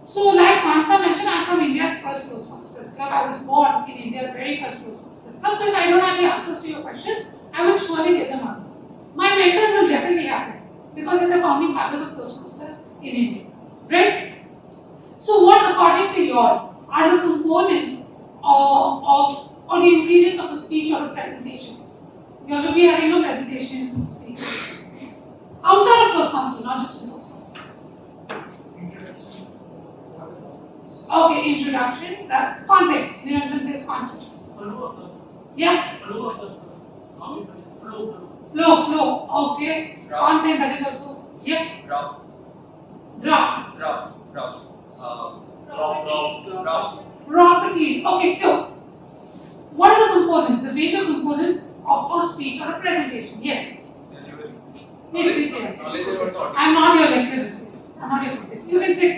So, like Mansa mentioned, I am from India's first Toastmasters club. I was born in India's very first Toastmasters club. So, if I don't have the answers to your questions, I will surely get them answered. My mentors will definitely have them because they're the founding fathers of Toastmasters in India, right? So, what according to you all are the components or the ingredients of a speech or a presentation? You are going to be having a presentation, speeches outside of Toastmasters, not just in Toastmasters. Introduction. Okay, introduction. That content. Niranjan says content. Yeah. Flow. Okay. Drops. Content. That is also. Yeah. Drops. Drop. Properties. Okay. So, what are the components? The major components of a speech or a presentation? Yes. Yes. Knowledge about the audience. I'm not your lecturer. I'm not your professor. You can sit.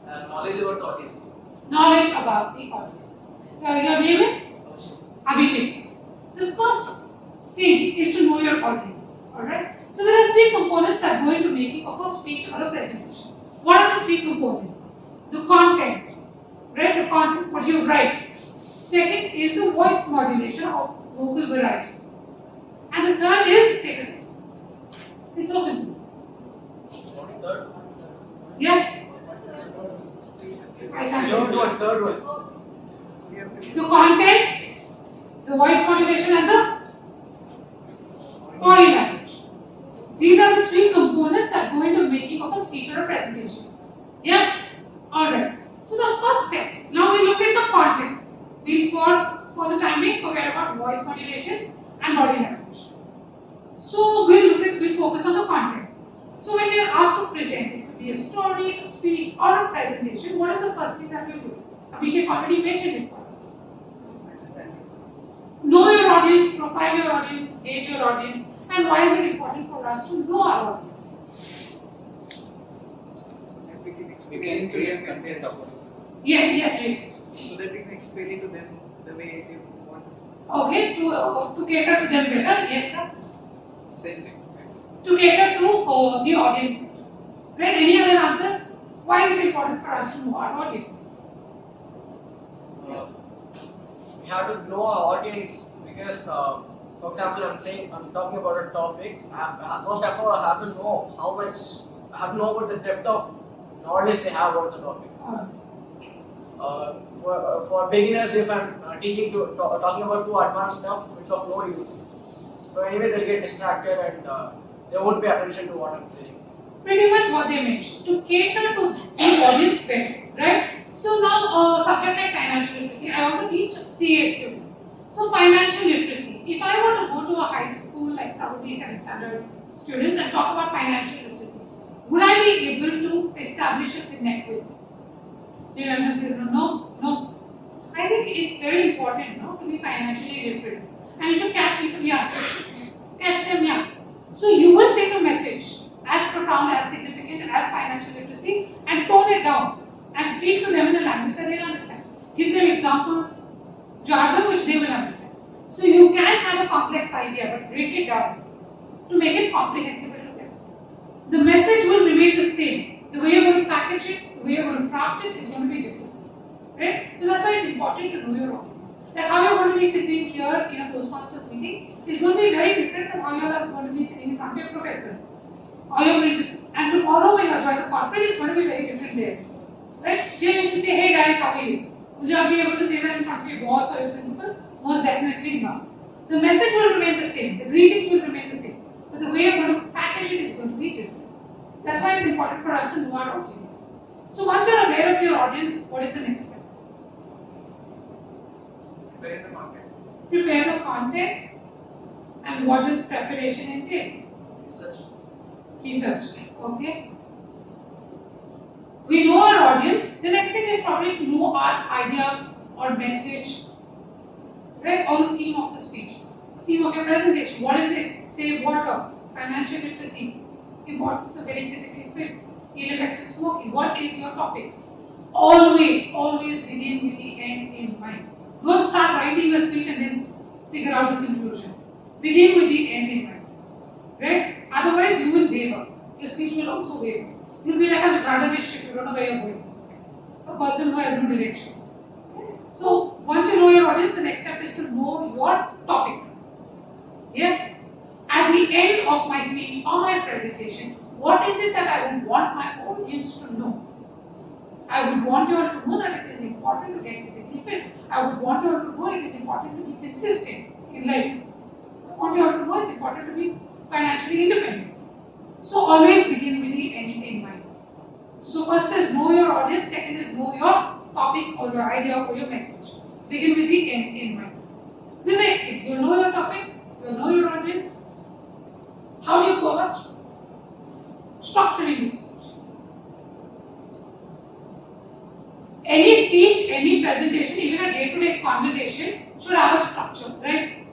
Knowledge about the audience. Knowledge about the audience. Your name is Abhishek. The first thing is to know your audience. Alright? So there are three components that go into making of a speech or a presentation. What are the three components? The content. Right? The content, what you write. Second is the voice modulation of vocal variety. And the third is take a guess. It's so simple. What's third? Yeah? I can't Third do one. Third one. the content, the voice modulation, and the body language. These are the three components that go into making of a speech or a presentation. Yeah? Alright. So the first step, now we look at the content. We'll for the time being forget about voice modulation and body language. So we'll focus on the content. So when we are asked to present, it could be a story, a speech, or a presentation, what is the first thing that we do? Abhishek already mentioned it for us. Know your audience, profile your audience, gauge your audience, and why is it important for us to know our audience? We can create content of course. Yes, Rick. So that we can explain it to them the way they want. Okay, to cater to them better, yes sir. Same thing. To cater to the audience better. Right? Any other answers? Why is it important for us to know our audience? We have to know our audience because, for example, I'm talking about a topic. First of all, I have to know I have to know about the depth of knowledge they have about the topic. For beginners, if I'm talking about too advanced stuff, it's of no use. So anyway, they'll get distracted and they won't pay attention to what I'm saying. Pretty much what they mentioned, to cater to the audience better, right? So now, subject like financial literacy, I also teach CA students. So financial literacy, if I want to go to a high school like probably 7th standard students and talk about financial literacy, would I be able to establish a connect with them? Niranjan says no. I think it's very important to be financially literate. And you should catch people young. Catch them young. So you will take a message as profound, as significant as financial literacy and tone it down and speak to them in a language that they'll understand. Give them examples, jargon which they will understand. So you can have a complex idea but break it down to make it comprehensible to them. The message will remain the same. The way you're going to package it, the way you're going to craft it is going to be different. Right? So that's why it's important to know your audience. Like how you're going to be sitting here in a Toastmasters meeting is going to be very different from how you're going to be sitting in front of your professors or your principal. And tomorrow when you join the corporate, it's going to be very different there. Right? Here you can say, hey guys, how are you? Will you be able to say that in front of your boss or your principal? Most definitely not. The message will remain the same, the greetings will remain the same, but the way you're going to package it is going to be different. That's why it's important for us to know our audience. So once you're aware of your audience, what is the next step? Prepare the content. Prepare the content. And what does preparation entail? Research. Okay. We know our audience. The next thing is probably to know our idea or message, right? Or the theme of the speech, theme of your presentation. What is it? Say water, financial literacy, importance of getting physically fit, ill effects of smoking. What is your topic? Always begin with the end in mind. Don't start writing a speech and then figure out the conclusion. Begin with the end in mind, right? Otherwise, you will waver. Your speech will also waver. You'll be like a rudderless ship, you don't know where you're going. A person who has no direction. So once you know your audience, the next step is to know your topic. Yeah. At the end of my speech or my presentation, what is it that I would want my audience to know? I would want you all to know that it is important to get physically fit. I would want you all to know it is important to be consistent in life. I want you all to know it's important to be financially independent. So always begin with the end in mind. So first is know your audience, second is know your topic or your idea for your message. Begin with the end in mind. The next thing, you know your topic, you know your audience. How do you go about structuring your speech? Any speech, any presentation, even a day-to-day conversation should have a structure, right?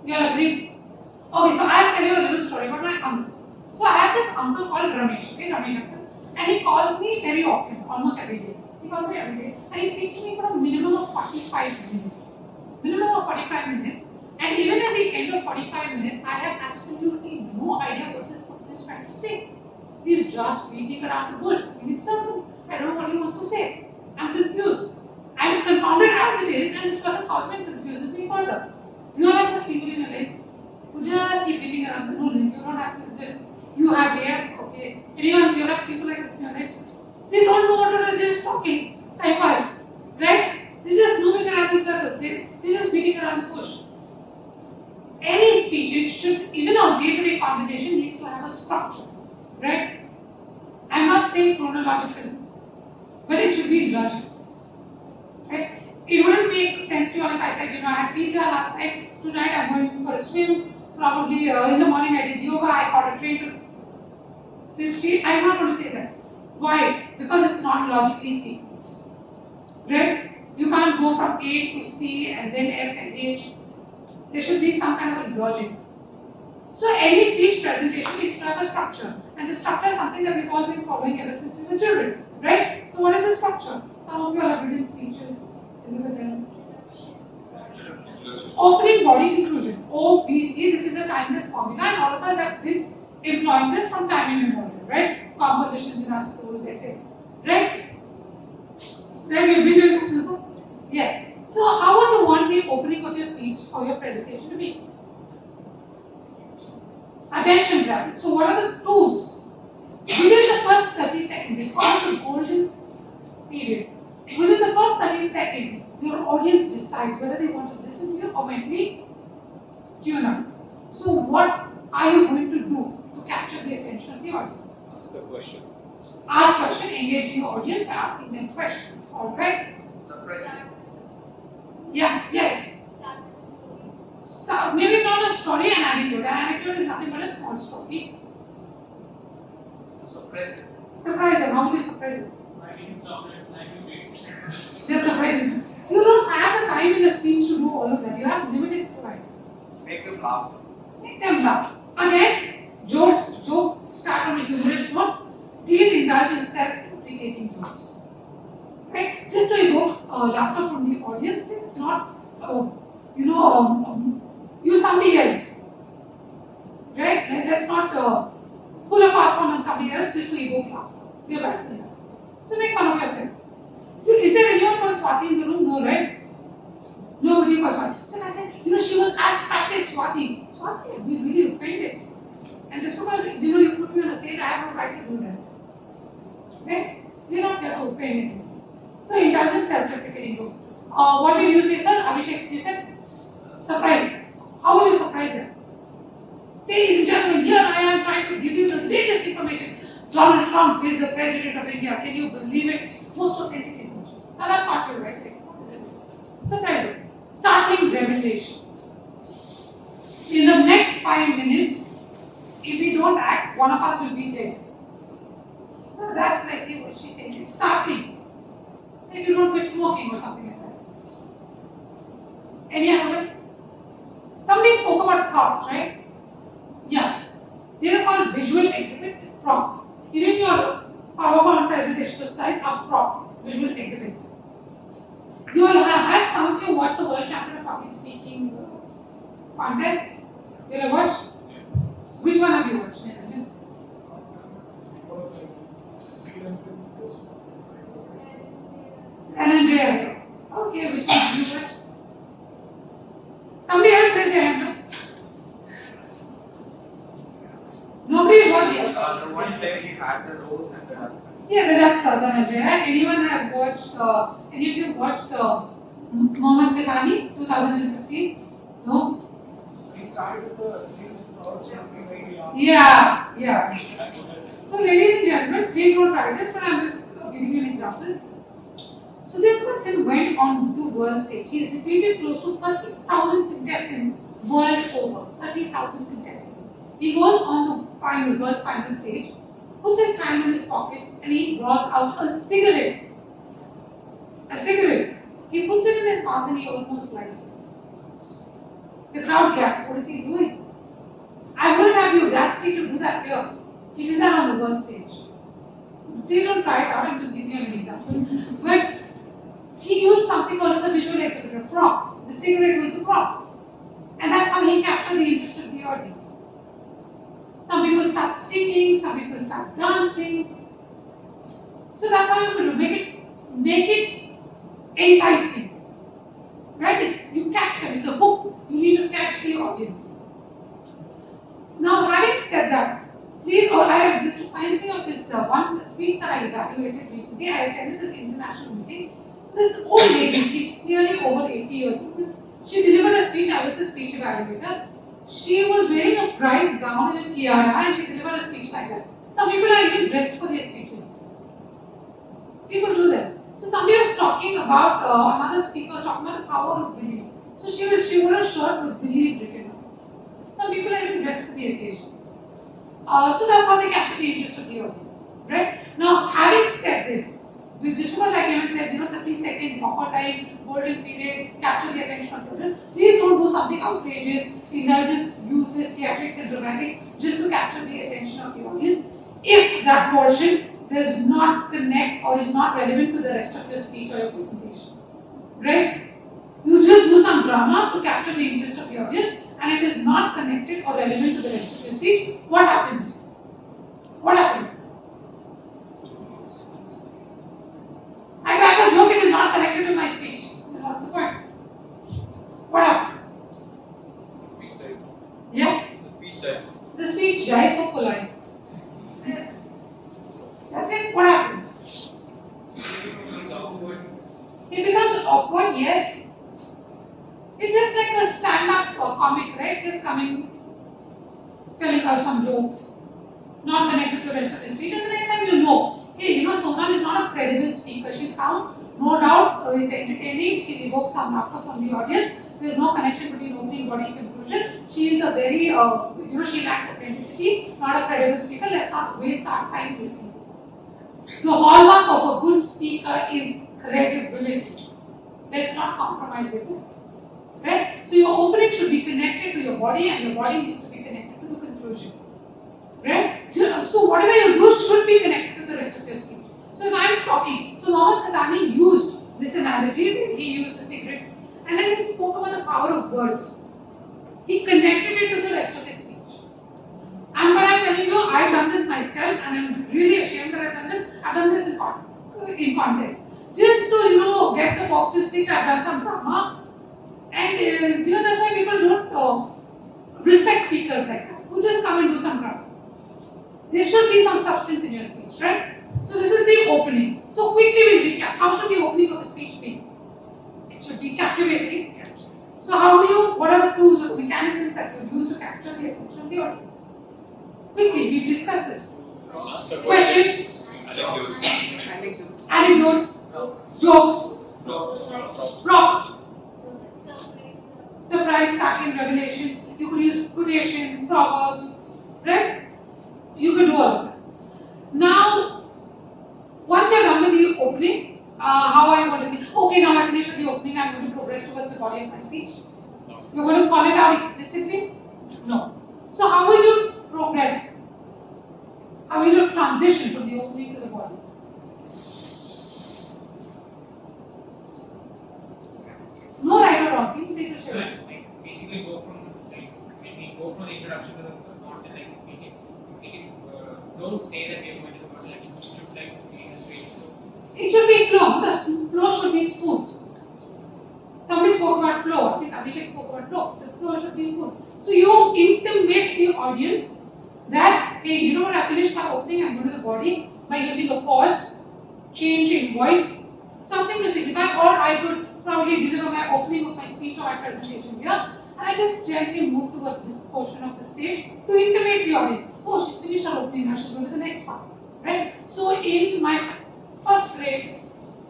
You all agree? Okay, so I'll tell you a little story about my uncle. So I have this uncle called Ramesh, okay, Ramesh uncle, and he calls me very often, almost every day. He calls me every day, and he speaks to me for a minimum of 45 minutes. Minimum of 45 minutes, and even at the end of 45 minutes, I have absolutely no idea what this person is trying to say. He's just beating around the bush, in circle. I don't know what he wants to say. I'm confused. I'm confounded as it is, and this person calls me and confuses me further. You are just people in your life who just keep beating around the bush. You don't have to do it. You have here, okay. Anyone, you have people like this in your life. They don't know what to do, they're just talking. Time pass. Right? They're just moving around in circles. They're just beating around the bush. Any speech, it should, even our day-to-day conversation needs to have a structure. Right? I'm not saying chronological, but it should be logical. Right? It wouldn't make sense to you if I said, I had pizza last night, tonight I'm going for a swim, probably in the morning I did yoga, I caught a train to I'm not going to say that. Why? Because it's not logically sequenced. Right? You can't go from A to C and then F and H. There should be some kind of a logic. So any speech presentation needs to have a structure. And the structure is something that we've all been following ever since we were children. Right? So what is the structure? Some of you have written speeches. Opening, body, conclusion. OBC, this is a timeless formula, and all of us have been employing this from time immemorial, right? Compositions in our schools, essay, right? Right, we've been doing this. Yes. So, how would you want the opening of your speech or your presentation to be? Attention grabbing. So, what are the tools? Within the first 30 seconds, it's called the golden period. Within the first 30 seconds, your audience decides whether they want to listen to you or mentally tune out. So, what are you going to do to capture the attention of the audience? Ask a question. Ask question, engage the audience by asking them questions. Alright? Surprise. Yeah. Start, maybe not a story, an anecdote. An anecdote is nothing but a small story. Surprise. Surprise them. How do you surprise them? I need chocolates like you made. That's surprising. You don't have the time in a speech to do all of that. You have limited time. Make them laugh. Make them laugh. Again, joke, start on a humorous note. Please indulge in self-deprecating jokes. Right? Just to evoke laughter from the audience, it's not, use somebody else. Right? Let's not pull a fast one on somebody else just to evoke laughter. We're back to that. So make fun of yourself. Is there anyone called Swati in the room? No, right? Nobody called Swati. So I said, she was as fat as Swati. Swati, I'd be really offended. And just because, you put me on the stage, I have no right to do that. Right? We're not here to offend anyone. So indulge in self-deprecating jokes. What did you say, sir? Abhishek, you said surprise. How will you surprise them? Ladies and gentlemen, here I am trying to give you the latest information. Donald Trump is the president of India. Can you believe it? Most authentic information. Now that part you're right. This is surprising. Startling revelation. In the next 5 minutes, if we don't act, one of us will be dead. No, that's like what she said. It's startling. Say if you don't quit smoking or something like that. Any other way? Somebody spoke about props, right? Yeah. They are called visual exhibit props. Even your PowerPoint presentation, the slides are props, visual exhibits. You will have some of you watch the World Champion of Public Speaking contest. You will watch? Which one have you watched? Nobody has watched it. The one time we had the rose and the dustbin. Yeah, that's Dhananjay. Anyone have watched, any of you watched Mohammed Ghazali, 2015? No? We started with the things also very young. Yeah. So, ladies and gentlemen, please don't try this, but I'm just giving you an example. So, this person went on the world stage. He has defeated close to 30,000 contestants world over. 30,000 contestants. He goes on the world final stage, puts his hand in his pocket, and he draws out a cigarette. A cigarette. He puts it in his mouth and he almost lights it. The crowd gasps. What is he doing? I wouldn't have the audacity to do that here. He did that on the world stage. Please don't try it out. I'm just giving you an example. But he used something called as a visual exhibitor prop. The cigarette was the prop. And that's how he captured the interest of the audience. Some people start singing, some people start dancing. So that's how you could make it enticing. Right? You catch them, it's a hook. You need to catch the audience. Now, having said that, please, this reminds me of this one speech that I evaluated recently. I attended this international meeting. So this old lady, she's clearly over 80 years old. She delivered a speech. I was the speech evaluator. She was wearing a bride's gown and a tiara, and she delivered a speech like that. Some people are even dressed for their speeches. People do that. So somebody was talking about, another speaker was talking about the power of belief. So she wore a shirt with belief written on it. Some people are even dressed for the occasion. So that's how they capture the interest of the audience. Right? Now, having said this, just because I came and said, 30 seconds, buffer time, golden period, capture the attention of the audience, please don't do something outrageous, indulge useless theatrics and dramatics just to capture the attention of the audience. If that portion does not connect or is not relevant to the rest of your speech or your presentation. Right? You just do some drama to capture the interest of the audience and it is not connected or relevant to the rest of your speech. What happens? What happens? I crack a joke, it is not connected to my speech. Then what's the point? What happens? Speech dies. Yeah? The speech dies. The speech dies so polite. That's it. What happens? It's awkward. It becomes awkward, yes. It's just like a stand-up comic, right? Just coming, spelling out some jokes, not connected to the rest of the speech. And the next time hey, Sonal is not a credible speaker. She'll come, no doubt, it's entertaining. She'll evoke some laughter from the audience. There's no connection between opening, body, conclusion. She is a very, she lacks authenticity, not a credible speaker. Let's not waste our time listening. The hallmark of a good speaker is credibility. Let's not compromise with it. Right? So your opening should be connected to your body and your body needs to be connected to the conclusion. Right? So whatever you do should be connected to the rest of your speech. So if I am talking, so Mohammed Ghazali used this analogy, he used the cigarette, and then he spoke about the power of words. He connected it to the rest of his speech. And when I'm telling you, I've done this myself and I'm really ashamed that I've done this. I've done this in context. Just to, get the boxes ticked, I've done some drama. And, that's why people don't respect speakers like that, who just come and do some drama. There should be some substance in your speech, right? So this is the opening. So quickly we'll recap. How should the opening of a speech be? It should be captivating. So what are the tools or the mechanisms that you use to capture the attention of the audience? Quickly, we've discussed this. Questions? Anecdotes? Jokes? Props? Surprise, startling revelations. You could use quotations, proverbs, right? You could do all of that. Now, once you're done with the opening, how are you going to see? Okay, now I finished with the opening, I'm going to progress towards the body of my speech. You're going to call it out explicitly? No. So how will you progress? How will you transition from the opening to the body? No right or wrong, please take a share. Basically go from the introduction to the content, don't say that we are going to the content, it should be in a straight flow. It should be flow. The flow should be smooth. Somebody spoke about flow. I think Abhishek spoke about flow. The flow should be smooth. So you intimate the audience that hey, you know what, I finished my opening, I'm going to the body by using a pause, change in voice, something to signify, or I could probably deliver my opening of my speech or my presentation here, and I just gently move towards this portion of the stage to intimate the audience. Oh, she's finished her opening, now she's going to the next part, right? So in my first grade,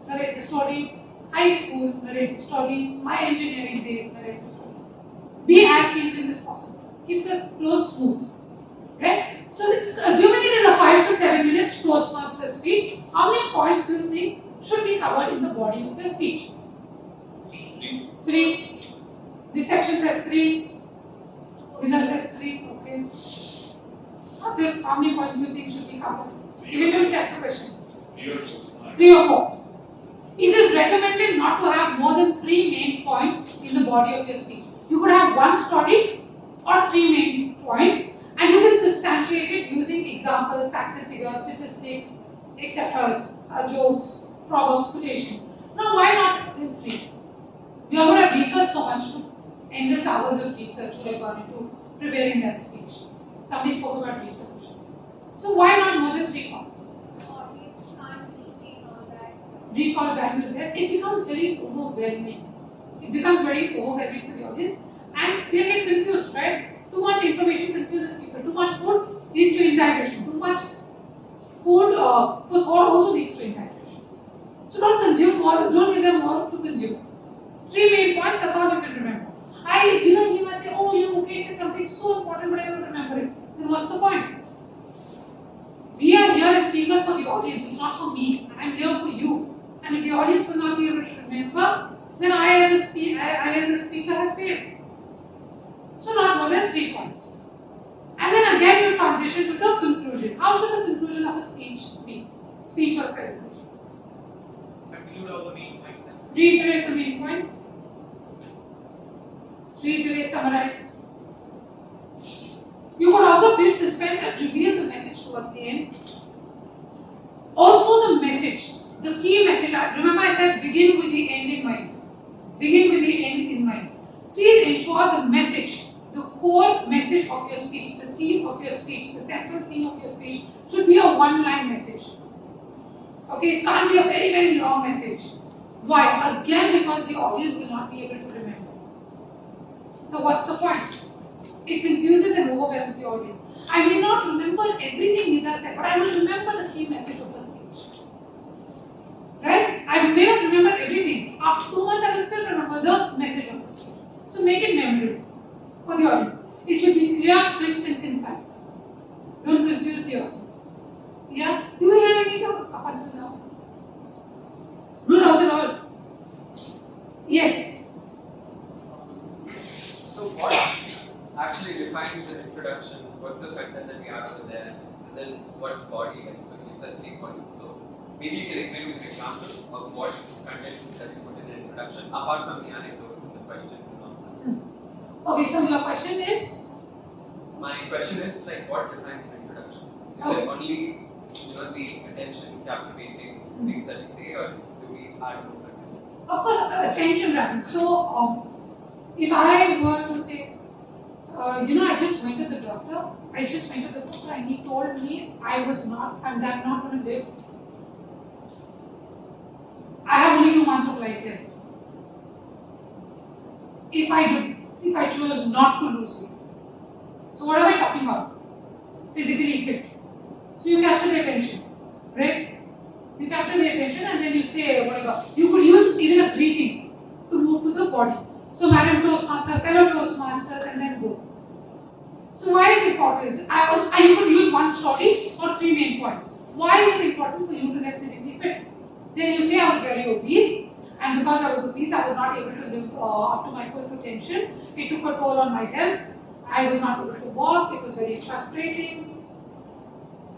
narrate the story, high school, narrate the story, my engineering days, narrate the story. Be as seamless as possible. Keep the flow smooth, right? So assuming it is a 5 to 7 minutes Toastmaster speech, how many points do you think should be covered in the body of your speech? 3. This section says 3. Winner says 3. Okay. How many points do you think should be covered? Individual types of questions. 3 or 4. It is recommended not to have more than 3 main points in the body of your speech. You could have one story or 3 main points, and you can substantiate it using examples, facts and figures, statistics, etc., jokes, proverbs, quotations. Now, why not in 3? You are going to research so much, endless hours of research we have gone into preparing that speech. Somebody spoke about research. So, why not more than 3 points? Audience can't retain all that. Recall values, yes, it becomes very overwhelming. It becomes very overwhelming for the audience, and they get confused, right? Too much information confuses people. Too much food leads to indigestion. Too much food for thought also leads to indigestion. So don't consume more. Don't give them more to consume. 3 main points. That's all you can remember. He might say, oh, Mukesh said something so important, but I don't remember it. Then what's the point? We are here as speakers for the audience. It's not for me. I'm here for you. And if the audience will not be able to remember, then I as a speaker have failed. So not more than 3 points. And then again you transition to the conclusion. How should the conclusion of a speech be? Speech or presentation? Conclude all the main points. Reiterate the main points. Reiterate, summarize. You could also build suspense and reveal the message towards the end. Also the message, the key message. Remember I said begin with the end in mind. Begin with the end in mind. Please ensure the message, the core message of your speech, the theme of your speech, the central theme of your speech should be a one-line message. Okay, it can't be a very, very long message. Why? Again, because the audience will not be able to remember. So what's the point? It confuses and overwhelms the audience. I may not remember everything Nida said, but I will remember the key message of the speech. Right? I may not remember everything. After 2 months, I will still remember the message of the speech. So make it memorable for the audience. It should be clear, crisp, and concise. Don't confuse the audience. Yeah? Do we have any doubts up until now? No doubts at all. Yes. So what actually defines an introduction? What's the content that we have over there? And then what's body? Like, so you said 3 points. So maybe you can explain with examples of what content that you put in an introduction, apart from the anecdotes and the questions and all that. Okay, so your question is? My question is like, what defines an introduction? Is it only the attention captivating things that we say, or do we add more content? Of course, attention grabbing. So, if I were to say, I just went to the doctor. And he told me I'm not going to live. I have only 2 months of life left. If I chose not to lose weight. So what am I talking about? Physically fit. So you capture the attention, right? You capture the attention and then you say whatever. You could use even a greeting to move to the body. So Madam Toastmaster, fellow Toastmasters, and then go. So why is it important? You could use one story or 3 main points. Why is it important for you to get physically fit? Then you say I was very obese, and because I was obese, I was not able to live up to my full potential. It took a toll on my health. I was not able to walk. It was very frustrating.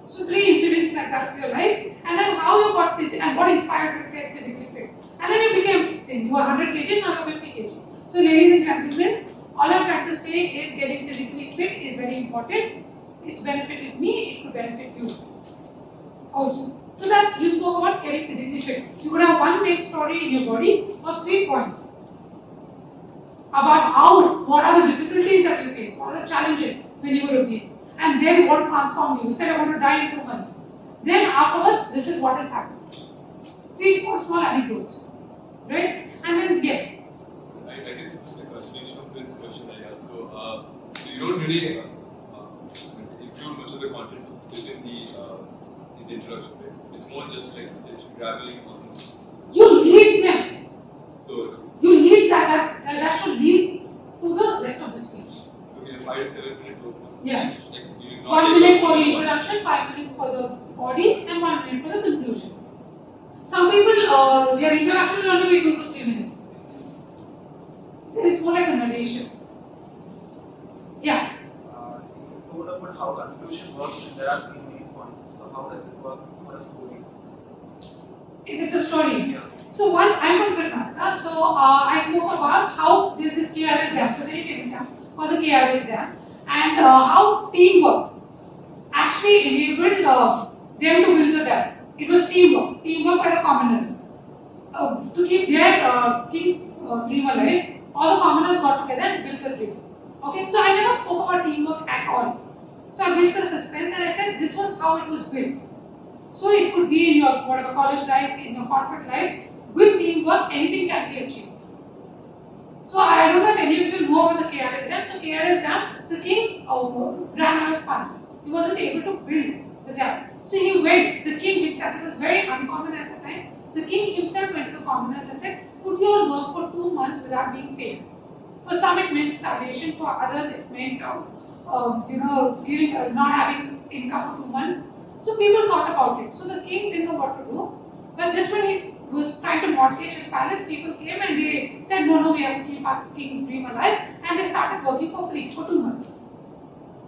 So 3 incidents like that of your life, and then how you got and what inspired you to get physically fit. And then you became thin. You were 100 kg, now you're 50 kg. So ladies and gentlemen, all I'm trying to say is getting physically fit is very important. It's benefited me, it could benefit you also. So you spoke about getting physically fit. You could have 1 main story in your body or 3 points about what are the difficulties that you face, what are the challenges when you were obese, and and then what transformed you? You said I want to die in 2 months. Then afterwards, this is what has happened. 3 small anecdotes, right? And then yes. I guess it's just a continuation of this question I asked. So you don't really include much of the content within the introduction bit. It's more just like attention grabbing or some. You lead them. So You lead that should lead to the rest of the speech. okay, 5 to 7 minute Toastmasters. Yeah. Like, you not 1 take minute up for the more than one. introduction, 5 minutes for the body, and 1 minute for the conclusion. Some people, their introduction will only be 2 to 3 minutes. There is more like a narration. Yeah. You told about how conclusion works, and there are 3 main points. So how does it work for a story? If it's a story. Yeah. So once I'm from Karnataka, so I spoke about how there's this KRS dam, it's a very famous dam called the KRS dam, and how teamwork actually enabled them to build the dam. It was teamwork by the commoners. To keep their king's dream alive, all the commoners got together and built the dream. Okay, so I never spoke about teamwork at all. So I built the suspense and I said this was how it was built. So it could be in your whatever college life, in your corporate lives, with teamwork, anything can be achieved. So I don't know if any of you know about the KRS dam. So KRS dam, the king ran out of funds. He wasn't able to build the dam. So he went, the king himself, it was very uncommon at the time. The king himself went to the commoners and said, could you all work for 2 months without being paid? For some it meant starvation, for others it meant giving, not having income for 2 months. So people thought about it. So the king didn't know what to do. But just when he was trying to mortgage his palace, people came and they said, no, we have to keep our king's dream alive. And they started working for free for 2 months.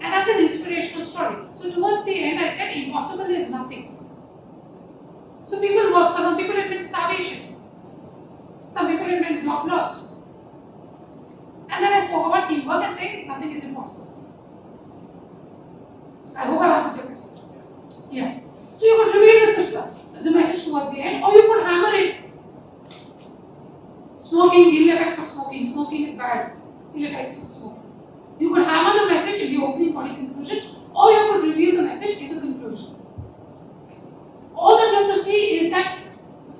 And that's an inspirational story. So towards the end, I said, impossible is nothing. So people work. For some people, it meant starvation. Some people, it meant job loss. And then I spoke about teamwork and saying nothing is impossible. I hope I answered your question. Yeah. So you could reveal the system, the message towards the end, or you could hammer it. Smoking, ill effects of smoking. Smoking is bad. Ill effects of smoking. You could hammer the message in the opening body conclusion, or you could reveal the message in the conclusion. All that you have to see is that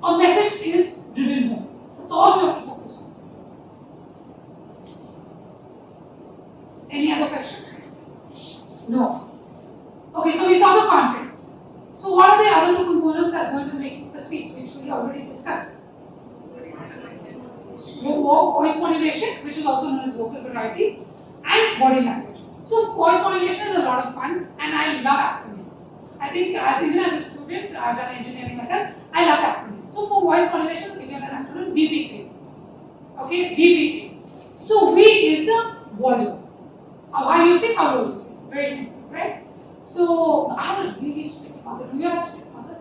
a message is driven home. That's all you have to focus on. Any other questions? No. Okay, so we saw the content. So what are the other 2 components that are going to make the speech, which we already discussed? Voice modulation, which is also known as vocal variety, and body language. So voice modulation is a lot of fun, and I love acronyms. I think even as a student, I've done engineering myself, I love acronyms. So for voice modulation, we give an acronym VP3. Okay, VP3. So V is the volume. How you speak, how low you speak. Very simple, right? So I have a really strict mother. Do you have a strict mother?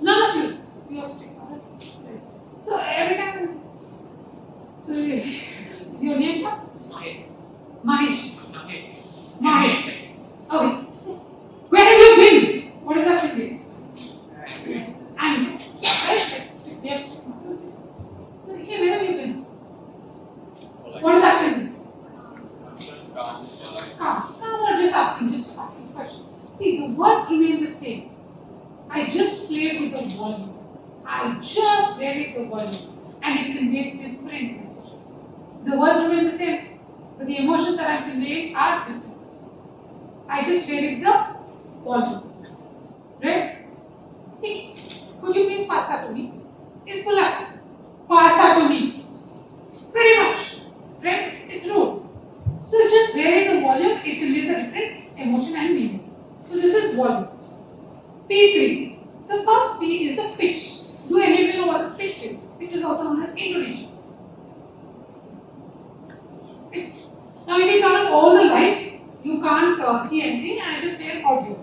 None of you. You have strict mother. So every time. So your names are? Mahesh. Mahesh. Okay. So, where have you been? What is that been? Angry. Right? We have strict mother. So here, where have you been? What does that mean? Calm. No, I'm just asking a question. See, the words remain the same. I just played with the volume. I just varied the volume. And it conveyed different messages. The words remain the same, but the emotions that I'm conveying are different. I just varied the volume. Right? Hey, could you please pass that to me? It's polite. Pass that to me. Pretty much. Right? It's rude. So just vary the volume, it conveys a different emotion and meaning. So this is volume. P3. The first P is the pitch. Do any of you know what the pitch is? Pitch is also known as intonation. Pitch. Now if you turn off all the lights, you can't see anything, and I just play an audio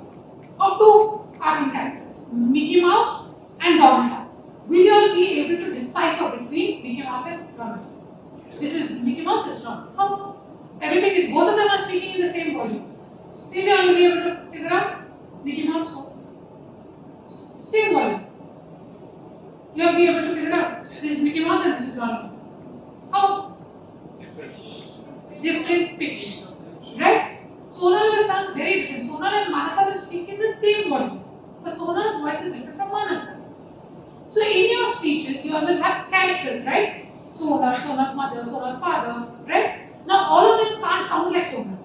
of 2 cartoon characters, Mickey Mouse and Donald Duck. Will you all be able to decipher between Mickey Mouse and Donald Duck? This is Mickey Mouse, this is Donald Duck. How? Everything is, both of them are speaking in the same volume. Still you will be able to figure out Mickey Mouse. Same volume. You will be able to figure out this is Mickey Mouse and this is Donald. How? Different pitch. Right? Sonal will sound very different. Sonal and Manasa will speak in the same volume, but Sonal's voice is different from Manasa's. So in your speeches, you will have characters, right? Sonal, Sonal's mother, Sonal's father, right? Now all of them can't sound like Sonal.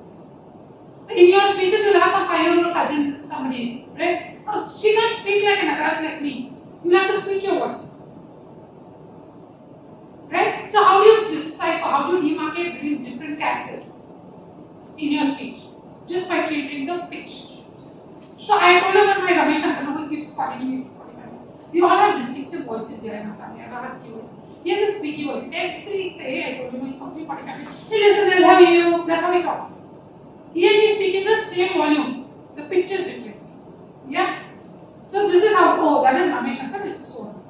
In your speeches, you'll have some 5-year-old cousin, somebody, right? Now, she can't speak like an adult like me. You have to speak your voice. Right? So how do you decipher, how do you demarcate between different characters in your speech? Just by changing the pitch. So I told about my Ramesh Uncle who keeps calling me. We all have distinctive voices here in our family. I have a husky voice. He has a squeaky voice. Every day I told him when he comes to 45 minutes, hey listen, I'll have you. That's how he talks. He and me speak in the same volume. The pitch is different. Yeah? So this is how, oh, that is Ramesh Uncle, this is Sonal.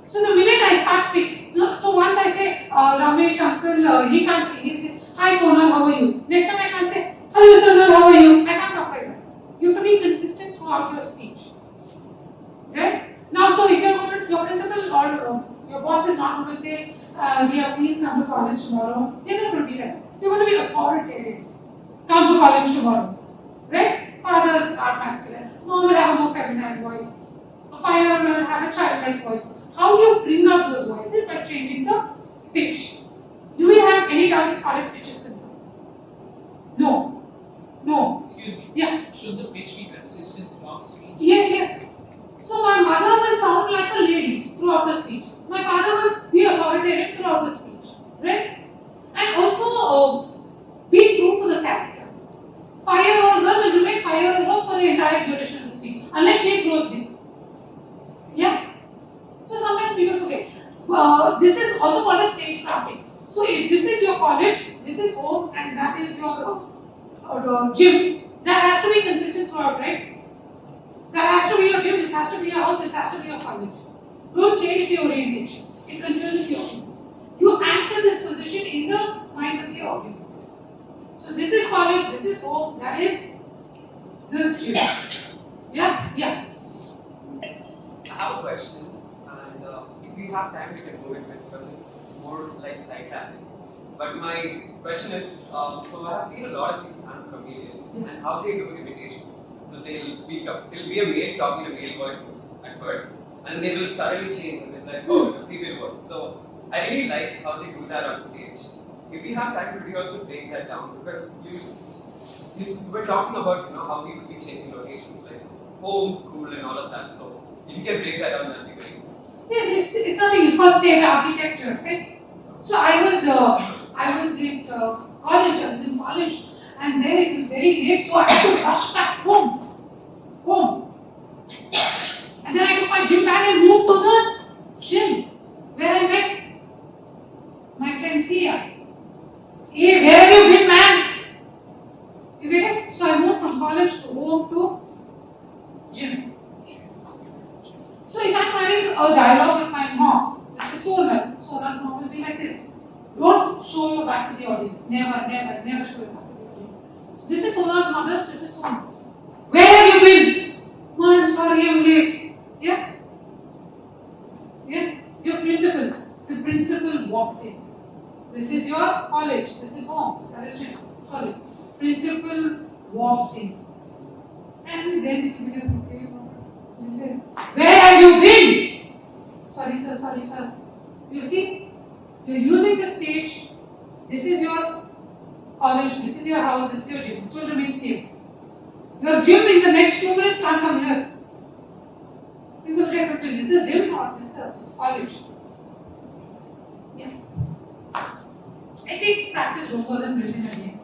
So the minute I start speaking, so once I say Ramesh Uncle, he can't, he say, hi Sonal, how are you? Next time I can't say, hello Sonal, how are you? I can't talk like that. You have to be consistent throughout your speech. Right? Now, so if you're going to, your principal or your boss is not going to say, yeah, please come to college tomorrow. They're not going to be that. They're going to be authoritative. Come to college tomorrow. Right? Fathers are masculine. Mom will have a more feminine voice. A 5-year-old will have a childlike voice. How do you bring out those voices? By changing the pitch. Do we have any doubts as far as pitch is concerned? No. No. Excuse me. Yeah. Should the pitch be consistent throughout the speech? Yes, yes. So my mother will sound like a lady throughout the speech. My father will be authoritarian throughout the speech. Right? And also be true to the character. 5-year-old girl will remain 5-year-old girl for the entire duration of the speech. Unless she grows big. Yeah? So sometimes people forget. This is also called as stage crafting. So if this is your college, this is home, and that is your gym. That has to be consistent throughout, right? That has to be your gym, this has to be your house, this has to be your college. Don't change the orientation. It confuses the audience. You anchor this position in the minds of the audience. So this is college, this is home, that is the gym. Yeah? Yeah. I have a question, and if we have time, we can go into it because it's more like side-tapping. But my question is, so I have seen a lot of these stand comedians and how they do imitation. So it'll be a male talking a male voice at first, and they will suddenly change and they're like, oh, it's a female voice. So I really like how they do that on stage. If we have time, could we also break that down? Because you were talking about how people be changing locations, like home, school, and all of that. So if you can break that down, that'd be great. Yes, it's something, it's called state architecture, right? So I was in college, and then it was very late, so I had to rush back home. And then I took my gym bag and moved to the gym, where I met my friend Sia. Hey, where have you been, man? You get it? So I moved from college to home to gym. So if I'm having a dialogue with my mom, this is Sonal. Sonal's mom will be like this. Don't show your back to the audience. Never show your back to the audience. So this is Sonal's mother, this is Sonal. Where have you been? Oh, I'm sorry, I'm late. Yeah? Yeah? Your principal. The principal walked in. This is your college. This is home. That is your college. Principal walked in. And then you say, where have you been? Sorry sir. You see, you're using the stage. This is your college, this is your house, this is your gym. This will remain same. Your gym in the next 2 minutes can't come here. People get confused. Is this gym or this is college? Yeah. It takes practice, Rome wasn't built in a day.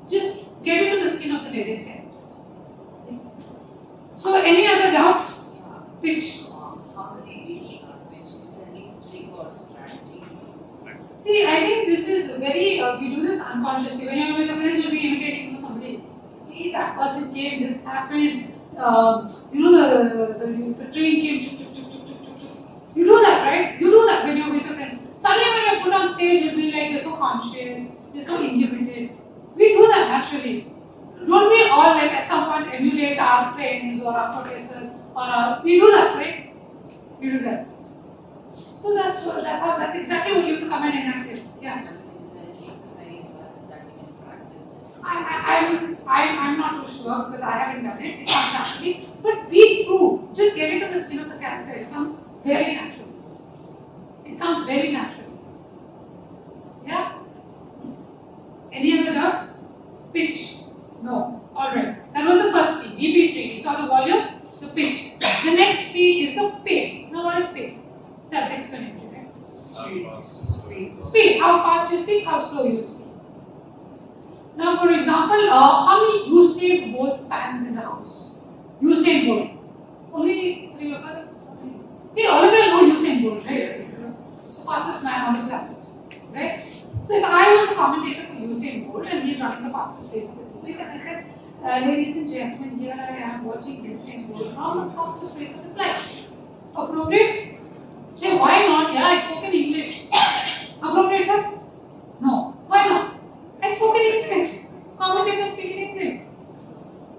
Just get into the skin of the various characters. So, any other doubt? Pitch. How do they really pitch? Is there any trick or strategy? See, I think this is very, we do this unconsciously. When you're with your friends, you'll be imitating somebody. Hey, that person came, this happened. The train came. You do that, right? You do that when you're with your friends. Suddenly, when you're put on stage, you'll be like, you're so conscious, you're so inhibited. We do that naturally. Don't we all like at some point emulate our friends or our professors we do that, right? We do that. So that's exactly what you have to come and enact it. Yeah. Is there any exercise that we can practice? I'm not too sure because I haven't done it. It comes naturally. But be true. Just get into the skin of the character. It comes very naturally. It comes very naturally. Yeah? Any other doubts? Pitch? No. Alright. That was the first P. BP3. We saw the volume, the pitch. The next P is the pace. Now what is pace? Self-explanatory, right? Speed. How fast you speak, how slow you speak. Now, for example, how many Usain Bolt fans in the house? Usain Bolt. Only 3 of us. Okay, all of you know Usain Bolt, right? Fastest man on the planet, right? So if I was a commentator for Usain Bolt and he's running the fastest race of his life, and I said, ladies and gentlemen, here I am watching Usain Bolt run the fastest race of his life. Appropriate? Hey, why not? Yeah, I spoke in English. Appropriate, sir? No. Why not? I spoke in English. Commentators speak in English.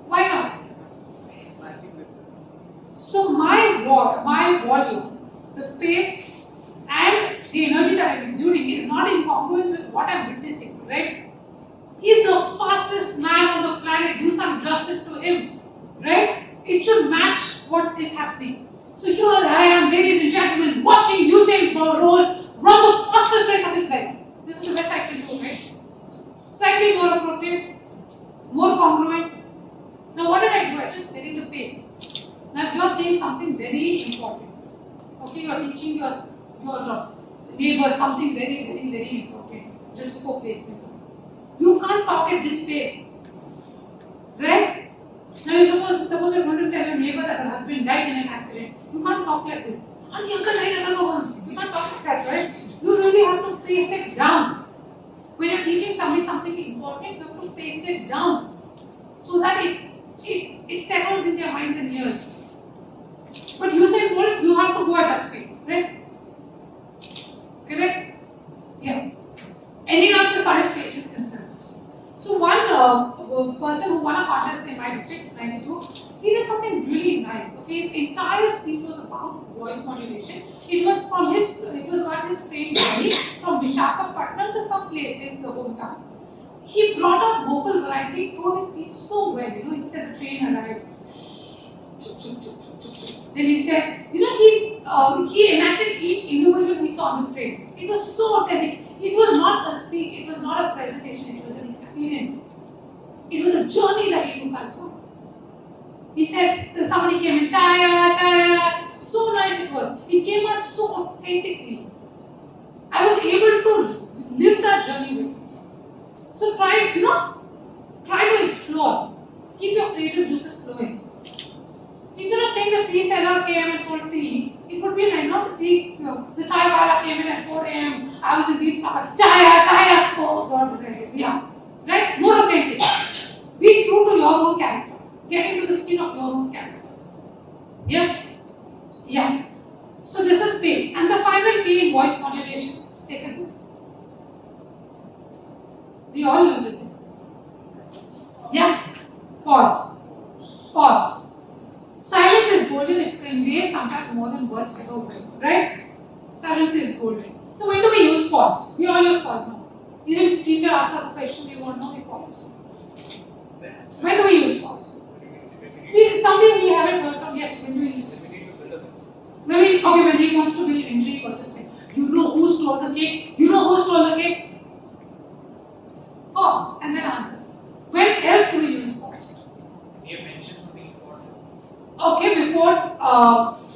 Why not? So my volume, the pace and the energy that I'm exuding is not in congruence with what I'm witnessing, right? He's the fastest man on the planet. Do some justice to him, right? It should match what is happening. So here I am, ladies and gentlemen, watching Usain Bolt run the fastest race of his life. This is the best I can do, right? Slightly more appropriate, more congruent. Now what did I do? I just varied the pace. Now if you are saying something very important, okay, you are teaching your neighbor something very, very, very important just before placements. You can't talk at this pace, right? Now you suppose you're going to tell your neighbor that her husband died in an accident. You can't talk like this. And the uncle died another one. You can't talk like that, right? You really have to pace it down. When you're teaching somebody something important, you have to pace it down so that it settles in their minds and ears. But Usain Bolt, you have to go at that speed, right? Correct? Yeah. Any doubts as far as pace is concerned? So one person who won a contest in my district, 92, he did something really nice. Okay, his entire speech was about voice modulation. It was about his train journey from Visakhapatnam to some places, hometown. He brought out vocal variety through his speech so well. He said the train arrived. Then he said, he enacted each individual he saw on the train. It was so authentic. It was not a speech, it was not a presentation, it was an experience. It was a journey that he took us on. He said, so somebody came in, chaya, chaya. So nice it was. It came out so authentically. I was able to live that journey with him. So try to explore. Keep your creative juices flowing. Instead of saying the tea seller came and sold tea, it would be like, not the chai wala came in at 4 a.m. I was in deep thought, chaya, oh God, yeah. Right? More authentic. Be true to your own character. Get into the skin of your own character. Yeah? Yeah. So this is pace. And the final P in voice modulation. Take a guess. We all use this. Yeah? Pause. Pause. Silence is golden, it conveys sometimes more than words ever will, right? Silence is golden. So when do we use pause? We all use pause now. Even teacher asks us a question, we won't know, we pause. When do we use pause? Something we haven't worked on, yes, when do we use it? When he wants to build intrigue or system. You know who stole the cake? You know who stole the cake? Pause and then answer. When else do we use pause? We have mentioned something important. Okay, before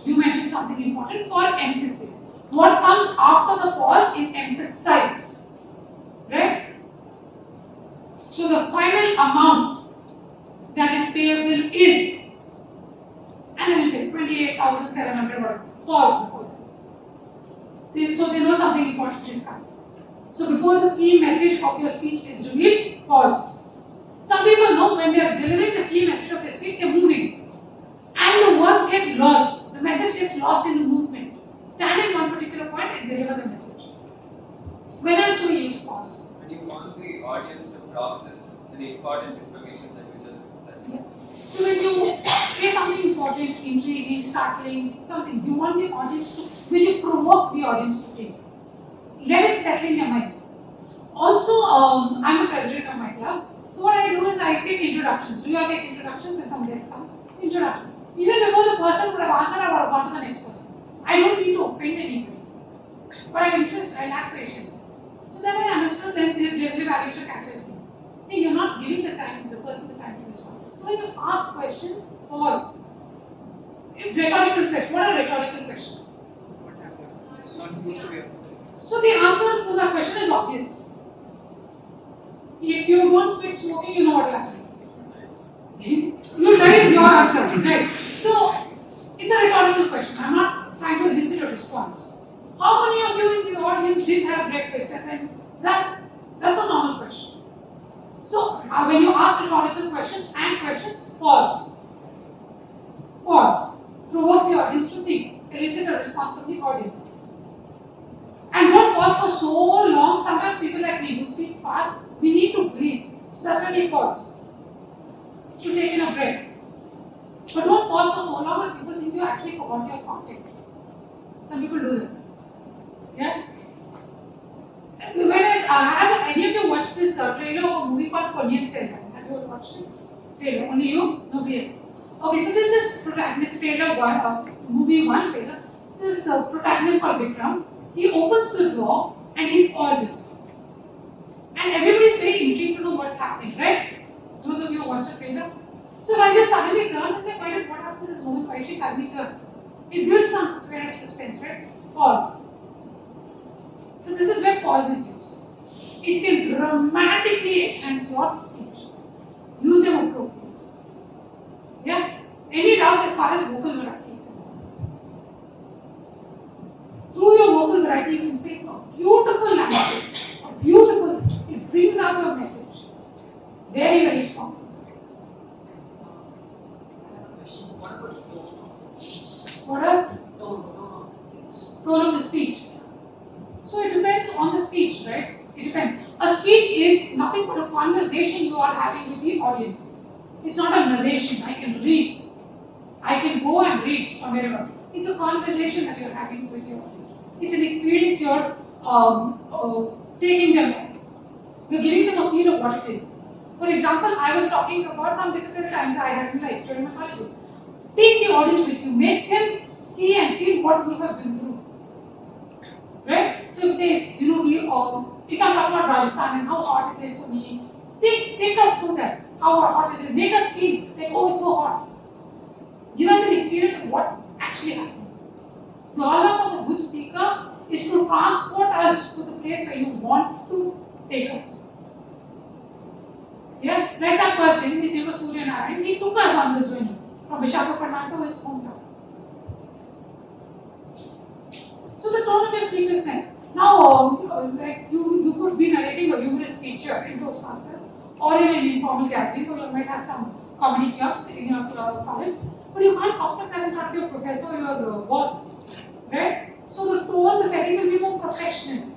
you mention something important for emphasis. What comes after the pause is emphasized, right? So the final amount that is payable is, and then you say 28,700. Pause before that. So they know something important is coming. So before the key message of your speech is revealed, pause. Some people know when they are delivering the key message of their speech, they are moving. And the words get lost. The message gets lost in the movement. Stand in one particular point and deliver the message. When else do we use pause? When you want the audience to process the important information that you just said. Yeah. So when you say something important, intriguing, startling, something, you want the audience to, when you provoke the audience to think, let it settle in their minds. Also, I'm the president of my club. So what I do is I take introductions. Do you all take introductions when some guests come? Introduction. Even before the person would have answered, I would have gone to the next person. I don't need to offend anybody. But I lack patience. So then I understood that the general evaluation catches me. Hey, you're not giving the person the time to respond. So when you ask questions, pause. Rhetorical questions. What are rhetorical questions? So the answer to that question is obvious. If you don't quit smoking, you know what will happen. You die is your answer, right? So it's a rhetorical question. I'm not trying to elicit a response. How many of you in the audience did have breakfast? And then that's a normal question. So when you ask rhetorical questions and questions, pause. Pause. Provoke the audience to think. Elicit a response from the audience. And don't pause for so long. Sometimes people like me who speak fast, we need to breathe. So that's when we pause. To take in a breath. But don't pause for so long that people think you actually forgot your content. Some people do that. Yeah? Have any of you watched this trailer of a movie called Ponniyin Selvan? Have you all watched it? Trailer. Only you? Nobody else. Okay, so this is protagonist trailer one, movie one trailer. So this protagonist called Vikram. He opens the door and he pauses. And everybody's very intrigued to know what's happening, right? Those of you who watched the trailer. So I just suddenly turned and I wondered what happened to this woman, why she suddenly turned. It builds some kind of suspense, right? Pause. So this is where pause is used. It can dramatically enhance your speech. Use them appropriately. Yeah? Any doubts as far as vocal variety is concerned? Through your vocal variety, you can make a beautiful language. It brings out your message. Very, very strong. I have a question. What about the tone of the speech? What a Tone of the speech. tone of the speech. So it depends on the speech, right? It depends. A speech is nothing but a conversation you are having with the audience. It's not a narration. I can read. I can go and read from wherever. It's a conversation that you're having with your audience. It's an experience you're taking them on. You're giving them a feel of what it is. For example, I was talking about some difficult times I had in life during my college. Take the audience with you. Make them see and feel what you have been through. Right? So say, if I'm talking about Rajasthan and how hot it is for me, take us through that. How hot it is. Make us feel like, oh, it's so hot. Give us an experience of what's actually happening. The hallmark of a good speaker is to transport us to the place where you want to take us. Yeah? Like that person, his name was Surya Narayan, he took us on the journey from Visakhapatnam to his hometown. So the tone of your speech is there. Now, like you could be narrating a humorous speech in Toastmasters or in an informal gathering, or you might have some comedy clubs in your college, but you can't talk like that in front of your professor or your boss, right? So the tone, the setting will be more professional.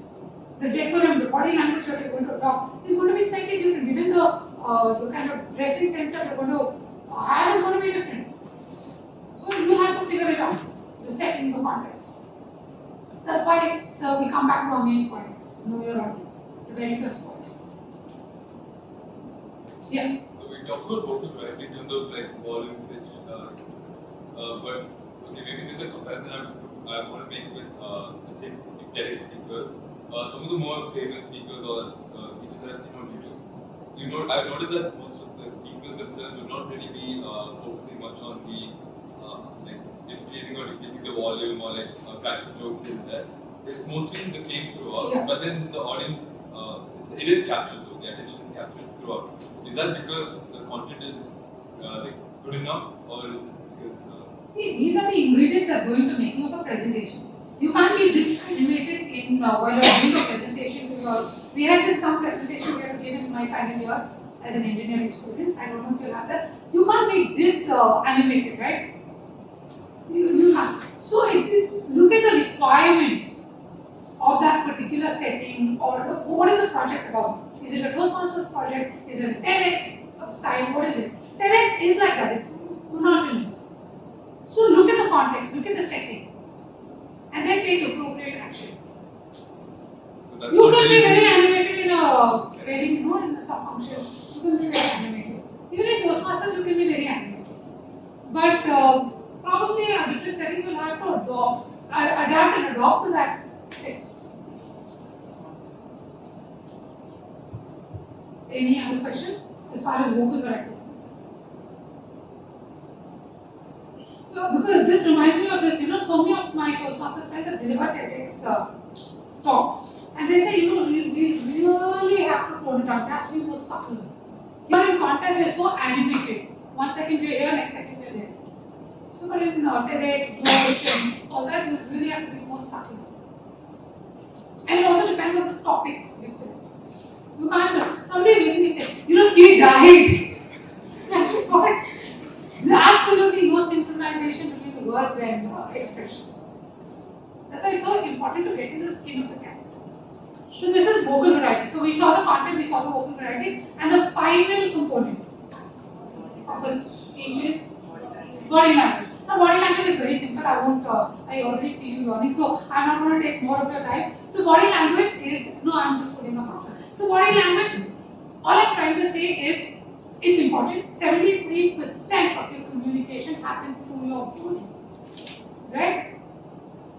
The decorum, the body language that you're going to adopt is going to be slightly different. Even the kind of dressing sense that you're going to have is going to be different. So you have to figure it out, the setting, the context. That's why, sir, we come back to our main point, know your audience, the very first point. Yeah. So we talked about vocal variety in terms of like volume, pitch, but okay, maybe this is a comparison I want to make with let's say TEDx speakers. Some of the more famous speakers or speeches that I've seen on YouTube, I've noticed that most of the speakers themselves would not really be focusing much on the like increasing or decreasing the volume or like practical jokes here and there. It's mostly the same throughout, Yeah. but then the audience is it is captured though, the attention is captured throughout. Is that because the content is like good enough, or is it because See, these are the ingredients that go into making of a presentation. You can't be this animated in while you're doing a presentation to your. We had this some presentation we had to give in my final year as an engineering student. I don't know if you'll have that. You can't make this animated, right? You can't. So look at the requirements of that particular setting, or what is the project about? Is it a Toastmasters project? Is it a TEDx style? What is it? TEDx is like that. It's monotonous. So look at the context, look at the setting, and then take appropriate action. so that's You not can be really very animated in a wedding, in some function. you can be very animated. Even in Toastmasters, you can be very animated. But probably a different setting, you'll have to adapt and adopt to that setting. Any other questions as far as vocal variety is concerned? Because this reminds me of this, so many of my Toastmasters friends have delivered TEDx talks, and they say, we really have to tone it down. It has to be more subtle. Here in contest, we are so animated. 1 second we are here, next second we are there. So, but in TEDx, Josh, all that, you really have to be more subtle. And it also depends on the topic you say. You can't. Somebody recently said, he died. God. There's absolutely no synchronization between the words and expressions. That's why it's so important to get into the skin of the character. So this is vocal variety. So we saw the content, we saw the vocal variety, and the final component of the speech is body language. Now body language is very simple. I already see you yawning, so I'm not going to take more of your time. So body language is, I'm just putting up answer. So body language, all I'm trying to say is, it's important. 73% of your communication happens through your body, right?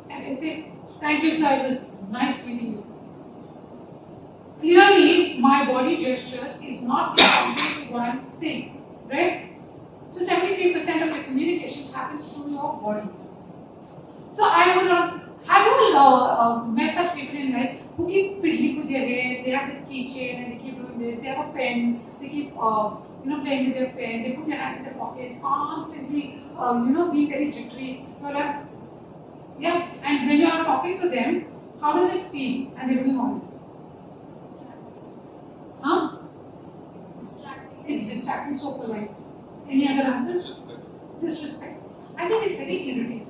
And I say, thank you, sir. It was nice meeting you. Clearly, my body gestures is not in conflict with what I'm saying, right? So 73% of your communication happens through your body. So I would not. Have you met such people in life who keep fiddling with their hair? They have this keychain and they keep doing this. They have a pen. They keep playing with their pen. They put their hands in their pockets, constantly being very jittery. You're like, yeah. And when you are talking to them, how does it feel? And they're doing all this. Huh? It's distracting. It's distracting, so polite. Any other answers? Disrespect. Disrespect. I think it's very irritating.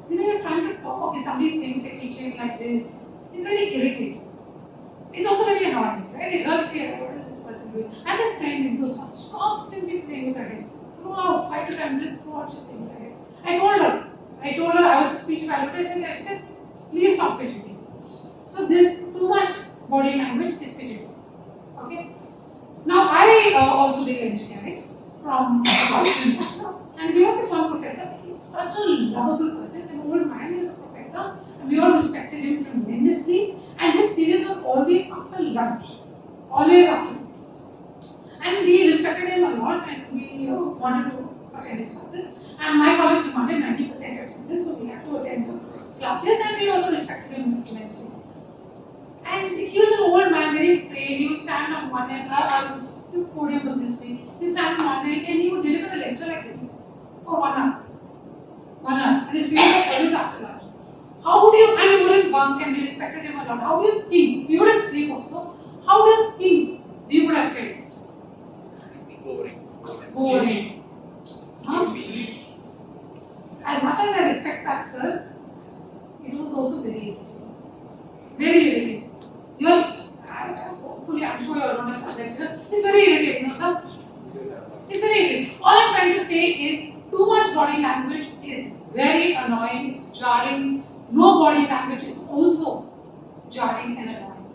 You're trying to talk and somebody's playing with a keychain like this. It's very irritating. It's also very annoying, right? It hurts the ear. What is this person doing? And this friend in Toastmasters constantly playing with her head. Throughout 5 to 7 minutes, throughout she's playing with her head. I told her I was the speech evaluator, and I said, please stop fidgeting. So this too much body language is fidgeting. Okay? Now I also did engineering from college. And we have this one professor, he's such a lovable person, an old man, he was a professor, and we all respected him tremendously, and his periods were always after lunch. Always after lunch. And we respected him a lot, and we wanted to attend his classes. And my college demanded 90% attendance, so we had to attend the classes, and we also respected him immensely. And he was an old man, very frail. He would stand on one end, the podium was this big. He would stand on one end and he would deliver a lecture like this for 1 hour. 1 hour. And his periods were always after lunch. How would you, and we wouldn't bunk and we respected him a lot. How do you think, we wouldn't sleep also, how do you think we would have felt? Boring. Boring. Huh? As much as I respect that, sir, it was also very irritating. Very irritating. Hopefully, I'm sure you're not a subject, sir. It's very irritating, no, sir? It's very irritating. All I'm trying to say is too much body language is very annoying, it's jarring. No body language is also jarring and annoying.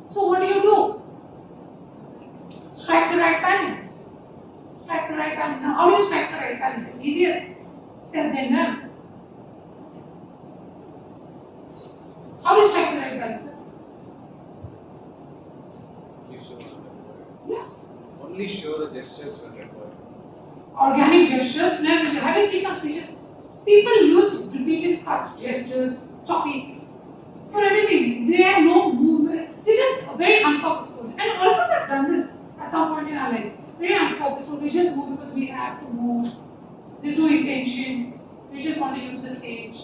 So, what do? Strike the right balance. Strike the right balance. Now, how do you strike the right balance? It's easier said than done. How do you strike the right balance? Yeah. Only show the gestures when required. Organic gestures. Now, have you seen some speeches? People use repeated cut gestures, choppy, for everything. They have no movement. They're just very unpurposeful. And all of us have done this at some point in our lives. Very unpurposeful. We just move because we have to move. There's no intention. We just want to use the stage.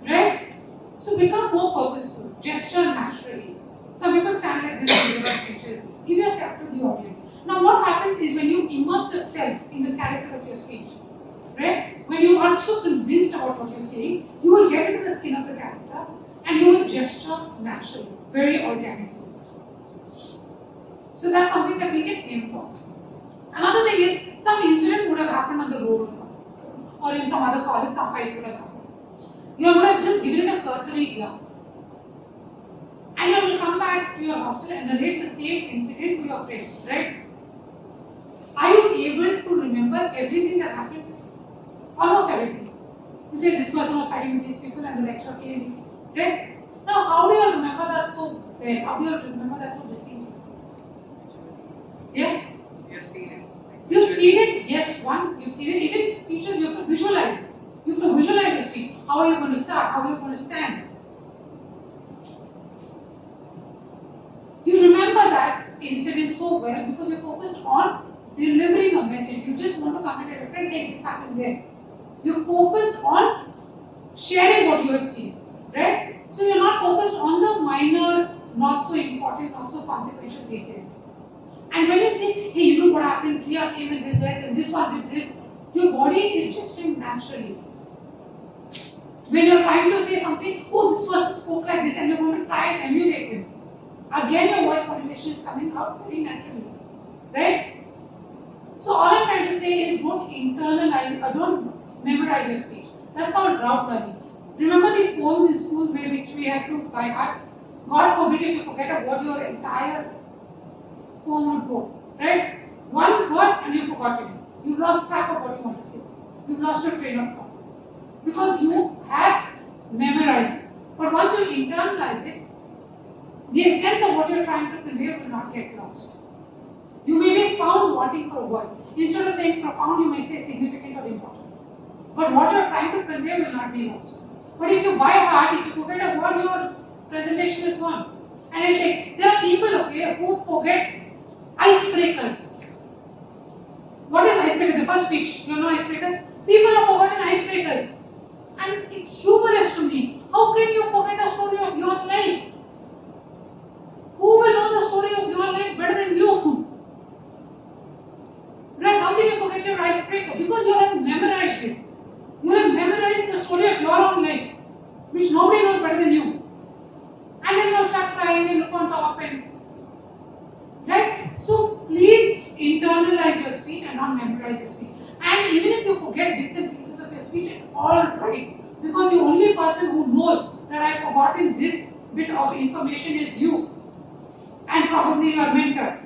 Right? So become more purposeful. Gesture naturally. Some people stand like this and deliver speeches. Give yourself to the audience. Now what happens is when you immerse yourself in the character of your speech, right? When you are so convinced about what you're saying, you will get into the skin of the character and you will gesture naturally, very organically. So that's something that we can aim for. Another thing is, some incident would have happened on the road or something, or in some other college, some fight would have happened. You would have just given it a cursory glance. And you will come back to your hostel and narrate the same incident to your friend, right? able to remember everything that happened? Almost everything. You say this person was fighting with these people and the lecturer came, right? Now, how do you remember that so well? How do you remember that so distinctly? Yeah? You've seen it. You've seen it, yes, one, you've seen it. Even in speeches, you have to visualize it. You have to visualize your speech. How are you going to start? How are you going to stand? You remember that incident so well because you're focused on delivering a message. You just want to come at a different day, this happened there. You're focused on sharing what you have seen, right? So you're not focused on the minor, not so important, not so consequential details. And when you say, hey, you know what happened, Priya came and did that, and this one did this, your body is gesturing naturally. When you're trying to say something, oh, this person spoke like this, and you're going to try and emulate him. Again, your voice modulation is coming out very naturally, right? So all I'm trying to say is don't internalize, or don't memorize your speech. That's called route learning. Remember these poems in school which we had to by heart? God forbid if you forget a word, your entire poem would go, right? One word and you've forgotten it. You've lost track of what you want to say. You've lost your train of thought. Because you have memorized it. But once you internalize it, the essence of what you're trying to convey will not get lost. You may be found wanting for a word. Instead of saying profound, you may say significant or important. But what you're trying to convey will not be lost. But if you by heart, if you forget a word, your presentation is gone. And it's like, there are people, okay, who forget icebreakers. What is icebreaker? The first speech, you know icebreakers? People have forgotten icebreakers. And it's humorous to me. How can you forget a story of your life? Who will know the story of your life better than you? Right? How can you forget your icebreaker? Because you have memorized it. You have memorized the story of your own life, which nobody knows better than you. And then they'll start crying and look on top and right? So please internalize your speech and not memorize your speech. And even if you forget bits and pieces of your speech, it's all right. Because the only person who knows that I've forgotten this bit of information is you. And probably your mentor.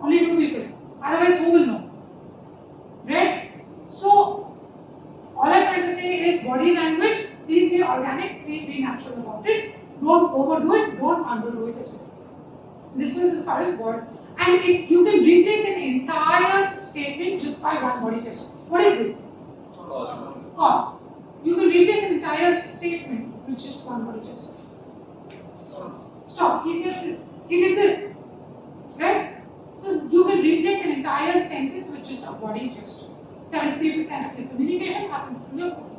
Only two people. Otherwise, who will know? Right? So, all I'm trying to say is body language, please be organic, please be natural about it. Don't overdo it, don't underdo it as well. This was as far as word. And if you can replace an entire statement just by one body gesture. What is this? Call. You can replace an entire statement with just one body gesture. Stop. He said this. He did this. Right? So you can replace an entire sentence with just a body gesture. 73% of your communication happens through your body.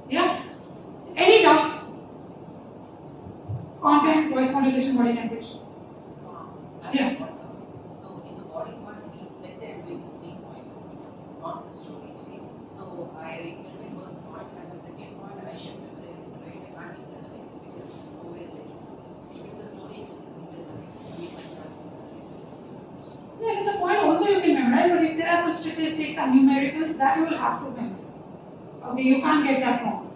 Yeah? Any doubts? Content, voice modulation, body language. Yeah. So in the body part, let's say I'm doing 3 points, not the storytelling. So I tell my first point and the second point I should memorize it, right? I can't internalize it because it's nowhere related. If it's a story, I can internalize it. Yeah, it's a point also you can memorize, but if there are some statistics and numericals, that you will have to memorize. Okay, you can't get that wrong.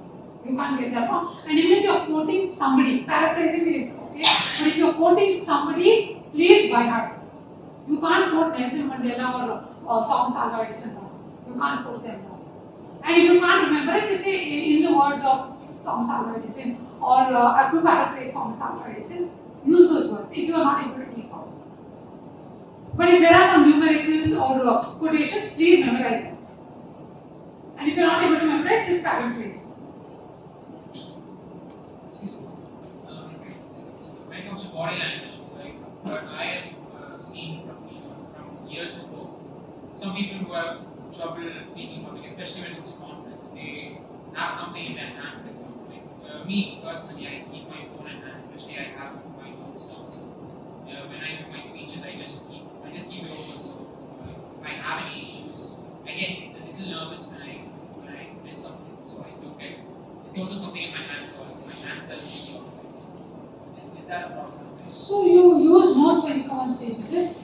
You can't get that wrong. And even if you're quoting somebody, paraphrasing is okay, but if you're quoting somebody, please by heart. You can't quote Nelson Mandela or Thomas Alva Edison. You can't quote them now. And if you can't remember it, just say in the words of Thomas Alva Edison or to paraphrase Thomas Alva Edison, use those words if you are not able to recall. But if there are some numericals or quotations, please memorize them. And if you are not able to memorize, just paraphrase. When it comes to body language, like what I have seen from years before, some people who have trouble speaking public, especially when it comes to confidence, they have something in their hand, for example. Like, me personally, I keep my phone in hand, especially I have my notes down. So when I do my speeches, I just keep it over. So if I have any issues, I get a little nervous when I miss something. So I do get. It's also something in my hand, so my hands are usually occupied. Is that a problem? So you use notes when you come on stage, is it?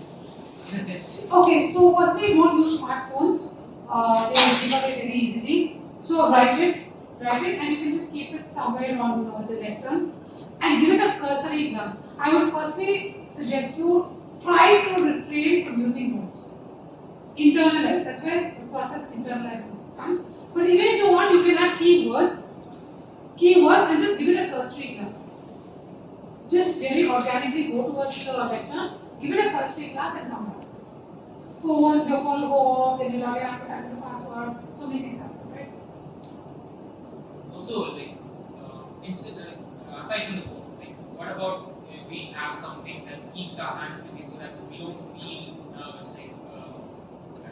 In a sense. Okay, so firstly, don't use smartphones. They will give away very easily. So write it, and you can just keep it somewhere on the lectern and give it a cursory glance. I would firstly suggest you try to refrain from using notes. internalize. That's where the process of internalizing comes. But even if you want, you can have keywords, and just give it a cursory glance. Just very organically go towards the lecture, give it a cursory glance and come back. So once your phone go off, then you log in after typing the password, so many things happen, right? Also, like, aside from the phone, like, what about if we have something that keeps our hands busy so that we don't feel nervous? Like,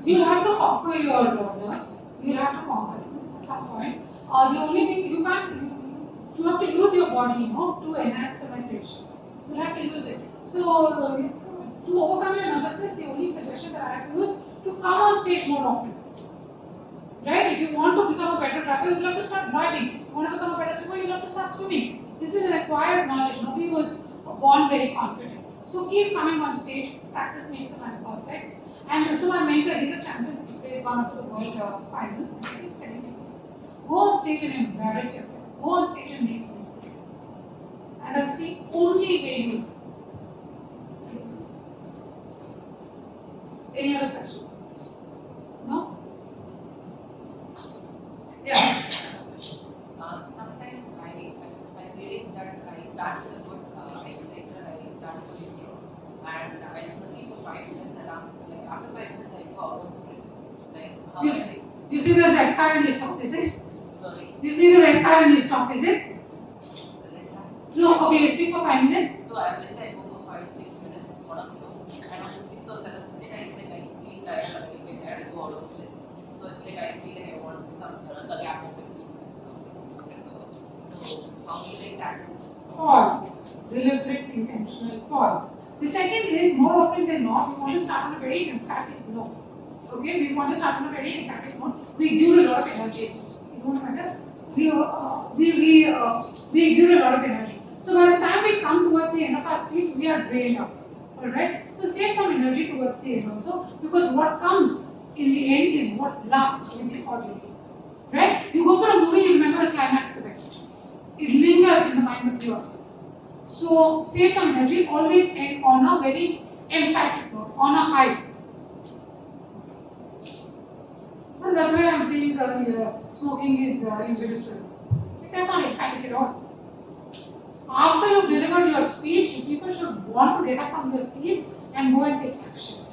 You have to conquer your nerves. You have to conquer them at some point. The only thing you can't, you have to use your body, to enhance the message. You have to use it. So, to overcome your nervousness, the only suggestion that I have to use to come on stage more often. Right? If you want to become a better driver, you'll have to start driving. If you want to become a better swimmer, you'll have to start swimming. This is an acquired knowledge. Nobody was born very confident. So keep coming on stage. Practice makes a man perfect. And so my mentor, he's a champion speaker. He's gone up to the world finals. And he keeps telling me this. Go on stage and embarrass yourself. Go on stage and make mistakes. And that's the only way you. Any other questions? No? Yeah. Sometimes I realize that I start with a good icebreaker, I start with intro, and I just proceed for 5 minutes, and after 5 minutes I go out of it. Like how You, I you see the red card and you stop, is it? sorry, You see the red card and you stop, is it? red line. No, okay, you speak for 5 minutes. So let's say I go for 5 to 6 minutes on a flow, and on the 6th or 7th minute I feel tired, and I get tired and go out of it. So it's like I feel like I want some the gap of 15 minutes or something. So how should I tackle this? Pause. Deliberate, intentional pause. The second is, more often than not, we want to start on a very emphatic note. Okay, we want to start on a very emphatic note. We exude a lot of energy. It won't matter. We exude a lot of energy. So by the time we come towards the end of our speech, we are drained out. Alright? So save some energy towards the end also, because what comes in the end is what lasts with the audience. Right? You go for a movie, you remember the climax the best. It lingers in the minds of the audience. So save some energy, always end on a very emphatic note, on a high. Well, that's why I'm saying smoking is injurious to health. That's not emphatic at all. After you've delivered your speech, people should want to get up from their seats and go and take action.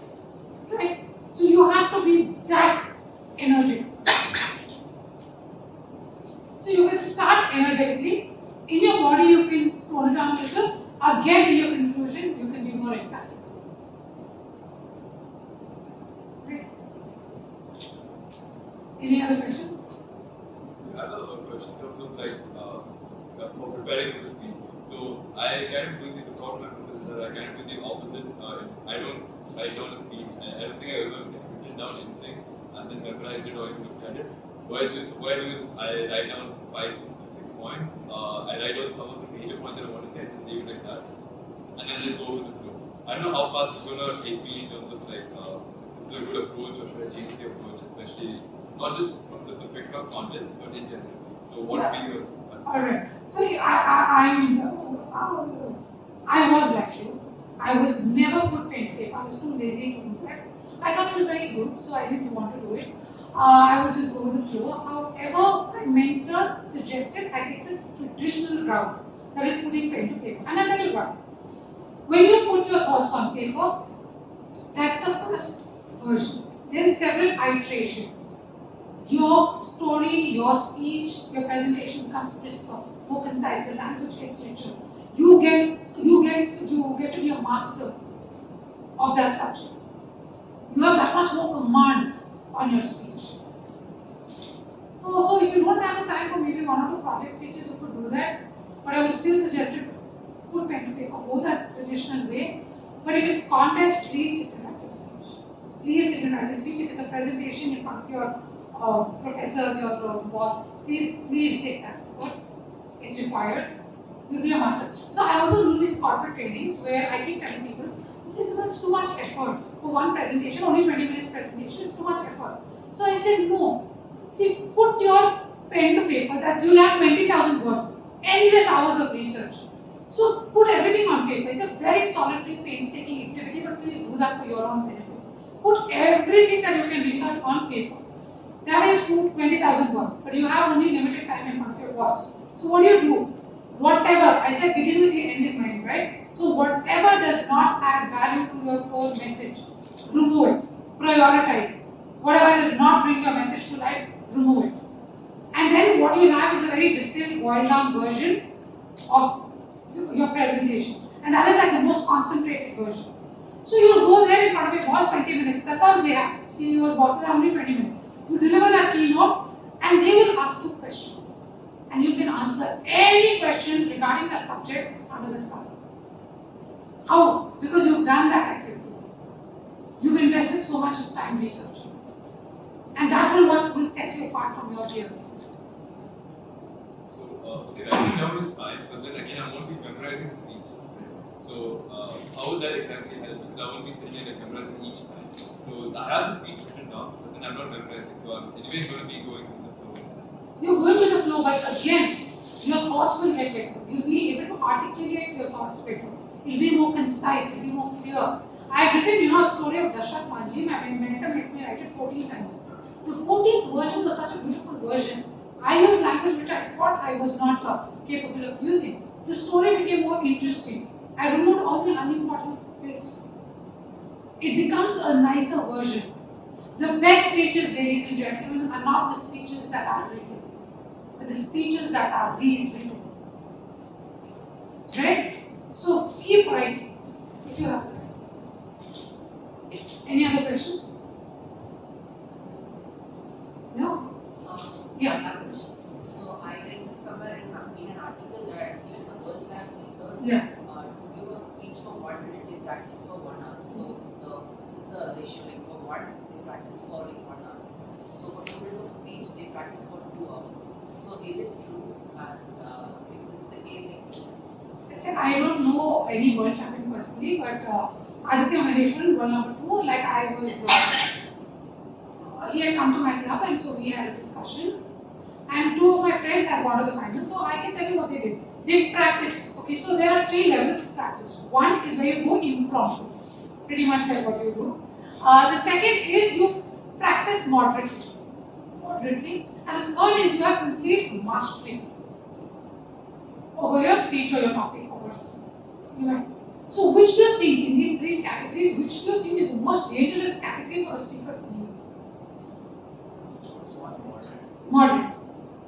Right? So you have to be that energetic. So you can start energetically. In your body, you can tone it down a little. Again, in your conclusion, you can be more emphatic. Right? Any other questions? I have a question in terms of for preparing for the speech. So I kind of do the without my purposes, I kind of do the opposite. I don't write down a speech. I don't think I've ever written down anything and then memorized it or even looked at it. What I do is I write down 5 to 6 points. I write down some of the major points that I want to say and just leave it like that. And then just go with the flow. I don't know how far this is going to take me in terms of this is a good approach or should I change the approach, especially not just from the perspective of contest but in general. So what would be your Alright. So I was like you. I was never put pen to paper. I was too lazy to do that. I thought it was very good, so I didn't want to do it. I would just go with the flow. However, my mentor suggested I take the traditional route, that is putting pen to paper. And I'll tell you why. When you put your thoughts on paper, that's the first version. Then several iterations. Your story, your speech, your presentation becomes crisper, more concise. The language gets richer. You get to be a master of that subject. You have that much more command on your speech. So if you don't have the time for maybe 1 or 2 project speeches, you could do that. But I would still suggest you put pen to paper, go that traditional way. But if it's contest, please sit and write your speech. Please sit and write your speech. If it's a presentation in front of your professors, your boss, please take that effort. It's required. You'll be a master. So I also do these corporate trainings where I keep telling people, it's too much effort for one presentation, only 20 minutes presentation, it's too much effort. So I said no. See, put your pen to paper, that you'll have 20,000 words, endless hours of research. So put everything on paper. It's a very solitary, painstaking activity, but please do that for your own benefit. put everything that you can research on paper. That is 20,000 words, but you have only limited time in front of your boss. So what do? Whatever, I said begin with the end in mind, right? So whatever does not add value to your core message, remove it, prioritize. Whatever does not bring your message to life, remove it. And then what you have is a very distilled, boiled down version of your presentation. And that is like the most concentrated version. So you'll go there in front of your boss 20 minutes, that's all they have. CEOs, bosses have only 20 minutes. You deliver that keynote and they will ask you questions. And you can answer any question regarding that subject under the sun. How? Because you've done that activity. You've invested so much time researching. And that will set you apart from your peers. So, okay, writing down is fine, but then again, I won't be memorizing the speech. So, how would that exactly help? Because I won't be sitting and memorizing each time. So, I have the speech written down, but then I'm not memorizing. So, I'm anyway going to be going with the flow in a sense. You're going with the flow, but again, your thoughts will get better. You'll be able to articulate your thoughts better. It'll be more concise, it'll be more clear. I've written, a story of Dashrath Manji. My mentor made me write it 14 times. The 14th version was such a beautiful version. I used language which I thought I was not capable of using. The story became more interesting. I removed all the unimportant bits. It becomes a nicer version. The best speeches, ladies and gentlemen, are not the speeches that are written, but the speeches that are rewritten. Right? So keep writing if you have time. Any other questions? No? Yeah. Last question. So I read this somewhere in an article that even the world class speakers Yeah. to give a speech for 1 minute they practice for 1 hour. So this is the ratio, like for 1 they practice for like 1 hour. So for 2 minutes of speech they practice for 2 hours. So is it true? And so if this is the case, like, I said I don't know any world champion personally, but Aditya Maheshwaran, world number 2, like I was, he had come to my club and so we had a discussion. And 2 of my friends had gone to the final, so I can tell you what they did. They practiced. Okay, so there are 3 levels of practice. One is where you go impromptu, pretty much like what you do. The second is you practice moderately. And the third is you have complete mastery over your speech or your topic or whatever. So which do you think in these 3 categories, which do you think is the most dangerous category for a speaker to be? Moderate.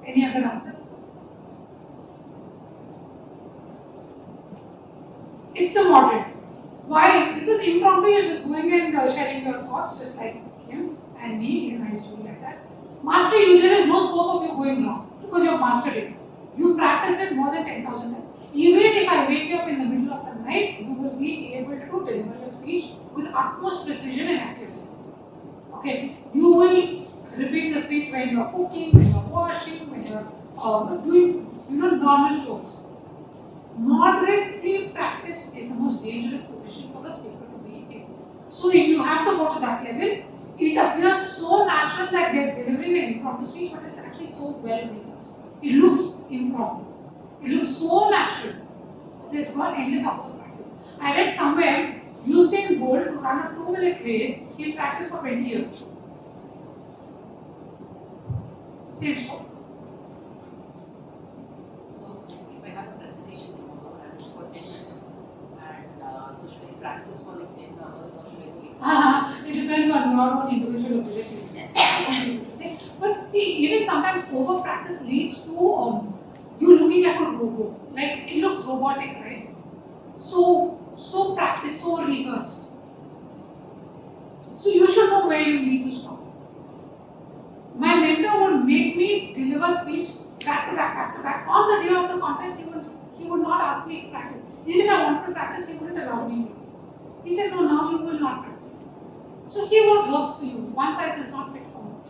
Any other answers? It's the moderate. Why? Because impromptu you're just going and sharing your thoughts just like him and me, and I used to be like that. Mastery, there is no scope of you going wrong because you've mastered it. You've practiced it more than 10,000 times. Even if I wake you up in the middle of the night, you will be able to deliver your speech with utmost precision and accuracy. Okay, you will repeat the speech when you are cooking, when you are washing, when you are doing normal chores. Moderately practice is the most dangerous position for the speaker to be in. So if you have to go to that level, it appears so natural that they are delivering an impromptu speech, but it's actually so well rehearsed. It looks impromptu. It looks so natural. There's got endless hours of practice. I read somewhere Usain Bolt to run a 2-minute race, he practiced for 20 years. Same story. so if I have a presentation tomorrow and it's for 10 minutes, and so should I practice for like 10 hours or should I wait? It depends on your own individual ability. But see, even sometimes over practice leads to you looking like a robot. Like it looks robotic, right? So practice, so rehearsed. So you should know where you need to stop. My mentor would make me deliver speech back to back. On the day of the contest, he would not ask me to practice. Even if I wanted to practice, he wouldn't allow me. He said, no, now you will not practice. So see what works for you. One size does not fit all.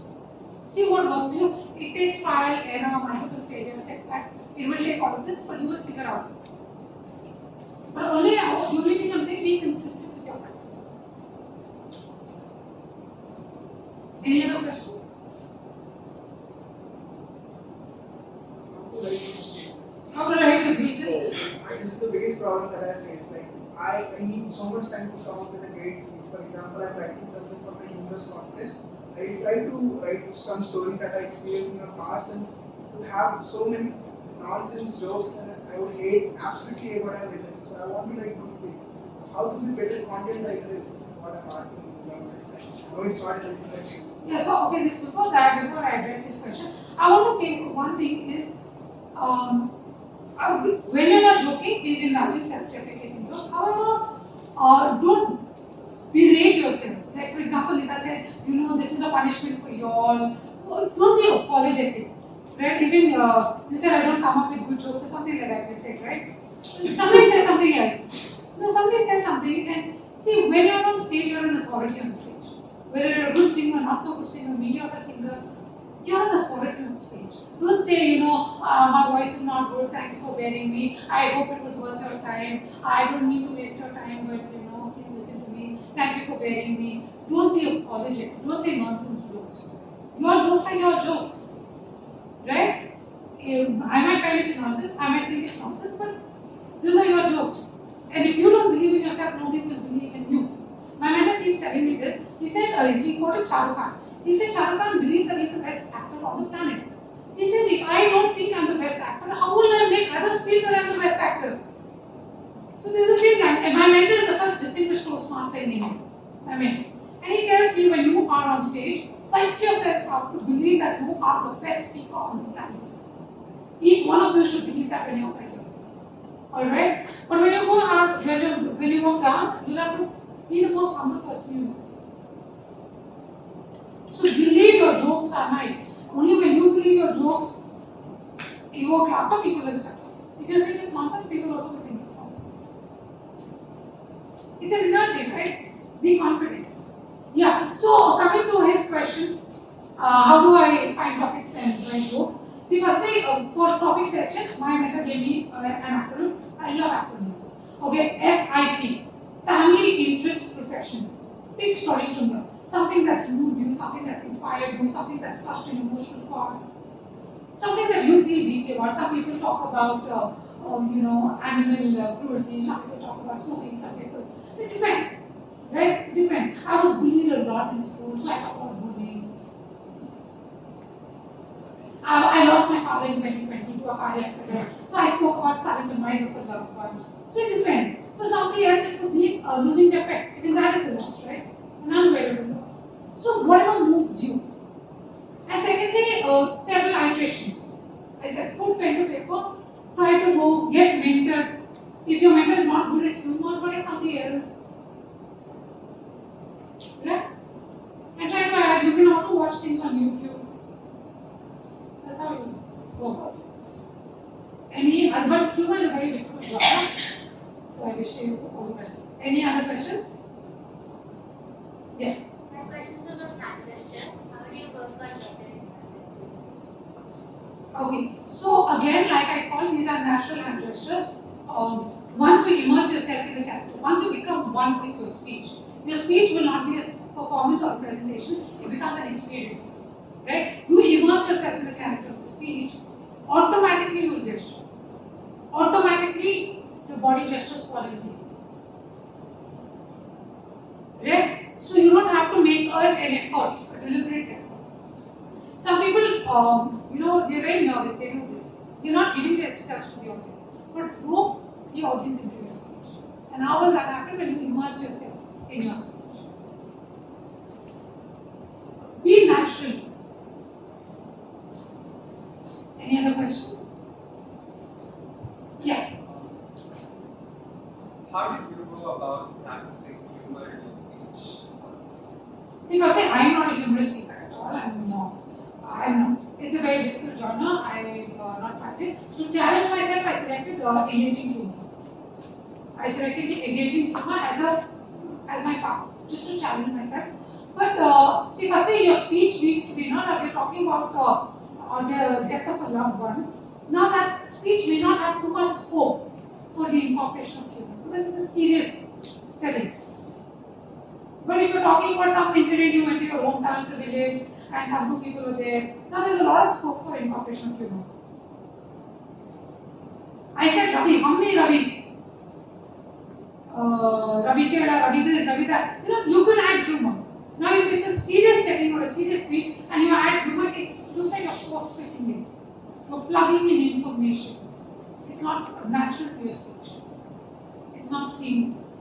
See what works for you. It takes trial, error, multiple failures, setbacks. It will take all of this, but you will figure out. But the only thing I'm saying, be consistent with your practice. Any other questions? How to write your speeches? This is the biggest problem that I face. Like, I need so much time to come up with a great speech. For example, I'm writing something for my humorous contest. I try to write some stories that I experienced in the past and to have so many nonsense jokes, and I would absolutely hate what I've written. So I want to write good things. How to be better content writer is what I'm asking. No, it's not an introduction. Yeah, so okay, before I address this question, I want to say one thing is, when you're not joking, please indulge in self-deprecating jokes. However, don't berate yourself. Like for example, Lita said, this is a punishment for you all. Don't be apologetic, right? Even you said I don't come up with good jokes or something like that. You said, right? Somebody said something else. No, somebody said something, and see, when you're on stage, you're an authority on stage. Whether you're a good singer, not so good singer, mediocre singer, you're an authority on stage. Don't say, my voice is not good, thank you for bearing me, I hope it was worth your time, I don't need to waste your time, but please listen to me, thank you for bearing me. Don't be apologetic, don't say nonsense jokes. Your jokes are your jokes, right? I might find it nonsense, I might think it's nonsense, but those are your jokes. And if you don't believe in yourself, nobody will believe in you. My mentor keeps telling me this. He said, he quoted Shah Rukh Khan. He said, Shah Rukh Khan believes that he's the best actor on the planet. He says, if I don't think I'm the best actor, how will I make others feel that I'm the best actor? So there's a thing, and my mentor is the first distinguished Toastmaster in India. And he tells me, when you are on stage, psych yourself up to believe that you are the best speaker on the planet. Each one of you should believe that when you're here. Alright? But when you go out, when you walk down, you'll have to be the most humble person you know. So believe your jokes are nice. Only when you believe your jokes evoke laughter, people will start. If you think it's nonsense, people also will think it's nonsense. It's an energy, right? Be confident. Yeah, so coming to his question, how do I find topics and write jokes? See, firstly, for topic section, my mentor gave me an acronym. I love acronyms. Okay, FIT, Family Interest Profession. Pick stories from them. Something that's moved you, something that's inspired you, something that's touched an emotional chord. Something that you feel deeply about. Some people talk about, animal cruelty. Some people talk about smoking. Some people. It depends, right? It depends. I was bullied a lot in school, so I talk about bullying. I lost my father in 2020 to a cardiac arrest, so I spoke about sudden demise of the loved ones. So it depends. For somebody else, it could be losing their pet. Even that is a loss, right? An unbearable loss. So whatever moves you. And secondly, several iterations. I said, put pen to paper, try to go, get mentored. If your mentor is not good at humor, try somebody else. Right? And try to add, you can also watch things on YouTube. That's how you go about it. But humor is a very difficult job. So I wish you all the best. Any other questions? Yeah. My question to the manager, how do you work on better? Okay, so again, like I call, these are natural hand gestures. Once you immerse yourself in the character, once you become one with your speech will not be a performance or a presentation, it becomes an experience. Right? You immerse yourself in the character of the speech, automatically you will gesture. Automatically, the body gestures fall in place. Right? So you don't have to make an effort, a deliberate effort. Some people, they're very nervous, they do this. They're not giving themselves to the audience, but rope the audience into your speech. And how will that happen? When you immerse yourself in your speech. Be natural. Any other questions? Yeah. How did you go about practicing humor in your speech? See, firstly, I'm not a humorous speaker at all. I'm not. It's a very difficult genre. I've not tried it. To challenge myself, I selected engaging humor. I selected engaging humor as my path, just to challenge myself. But see, firstly, your speech needs to be not. If you're talking about the death of a loved one, now that speech may not have too much scope for the incorporation of humor because it's a serious setting. But if you're talking about some incident you went to your hometown, it's a village, and some two people were there, now there's a lot of scope for incorporation of humor. I said Ravi, how many Ravis? Ravi Chela, Ravi this, Ravi that. You can add humor. Now, if it's a serious setting or a serious speech and you add humor, it looks like you're force fitting it. You're plugging in information. It's not natural to your speech. It's not seamless.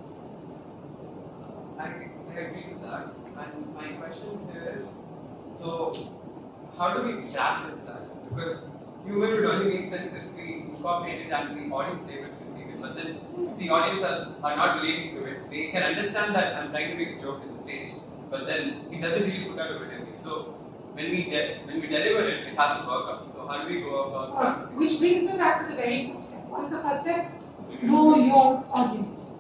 I agree with that. And my question is, so how do we establish that? Because humor would only make sense if we incorporate it and the audience is able to receive it. But then if the audience are not relating to it, they can understand that I'm trying to make a joke in the stage, but then it doesn't really put out a good image. So when we deliver it, it has to work out. So how do we go about that? Which brings me back to the very first step. What is the first step? Know your audience.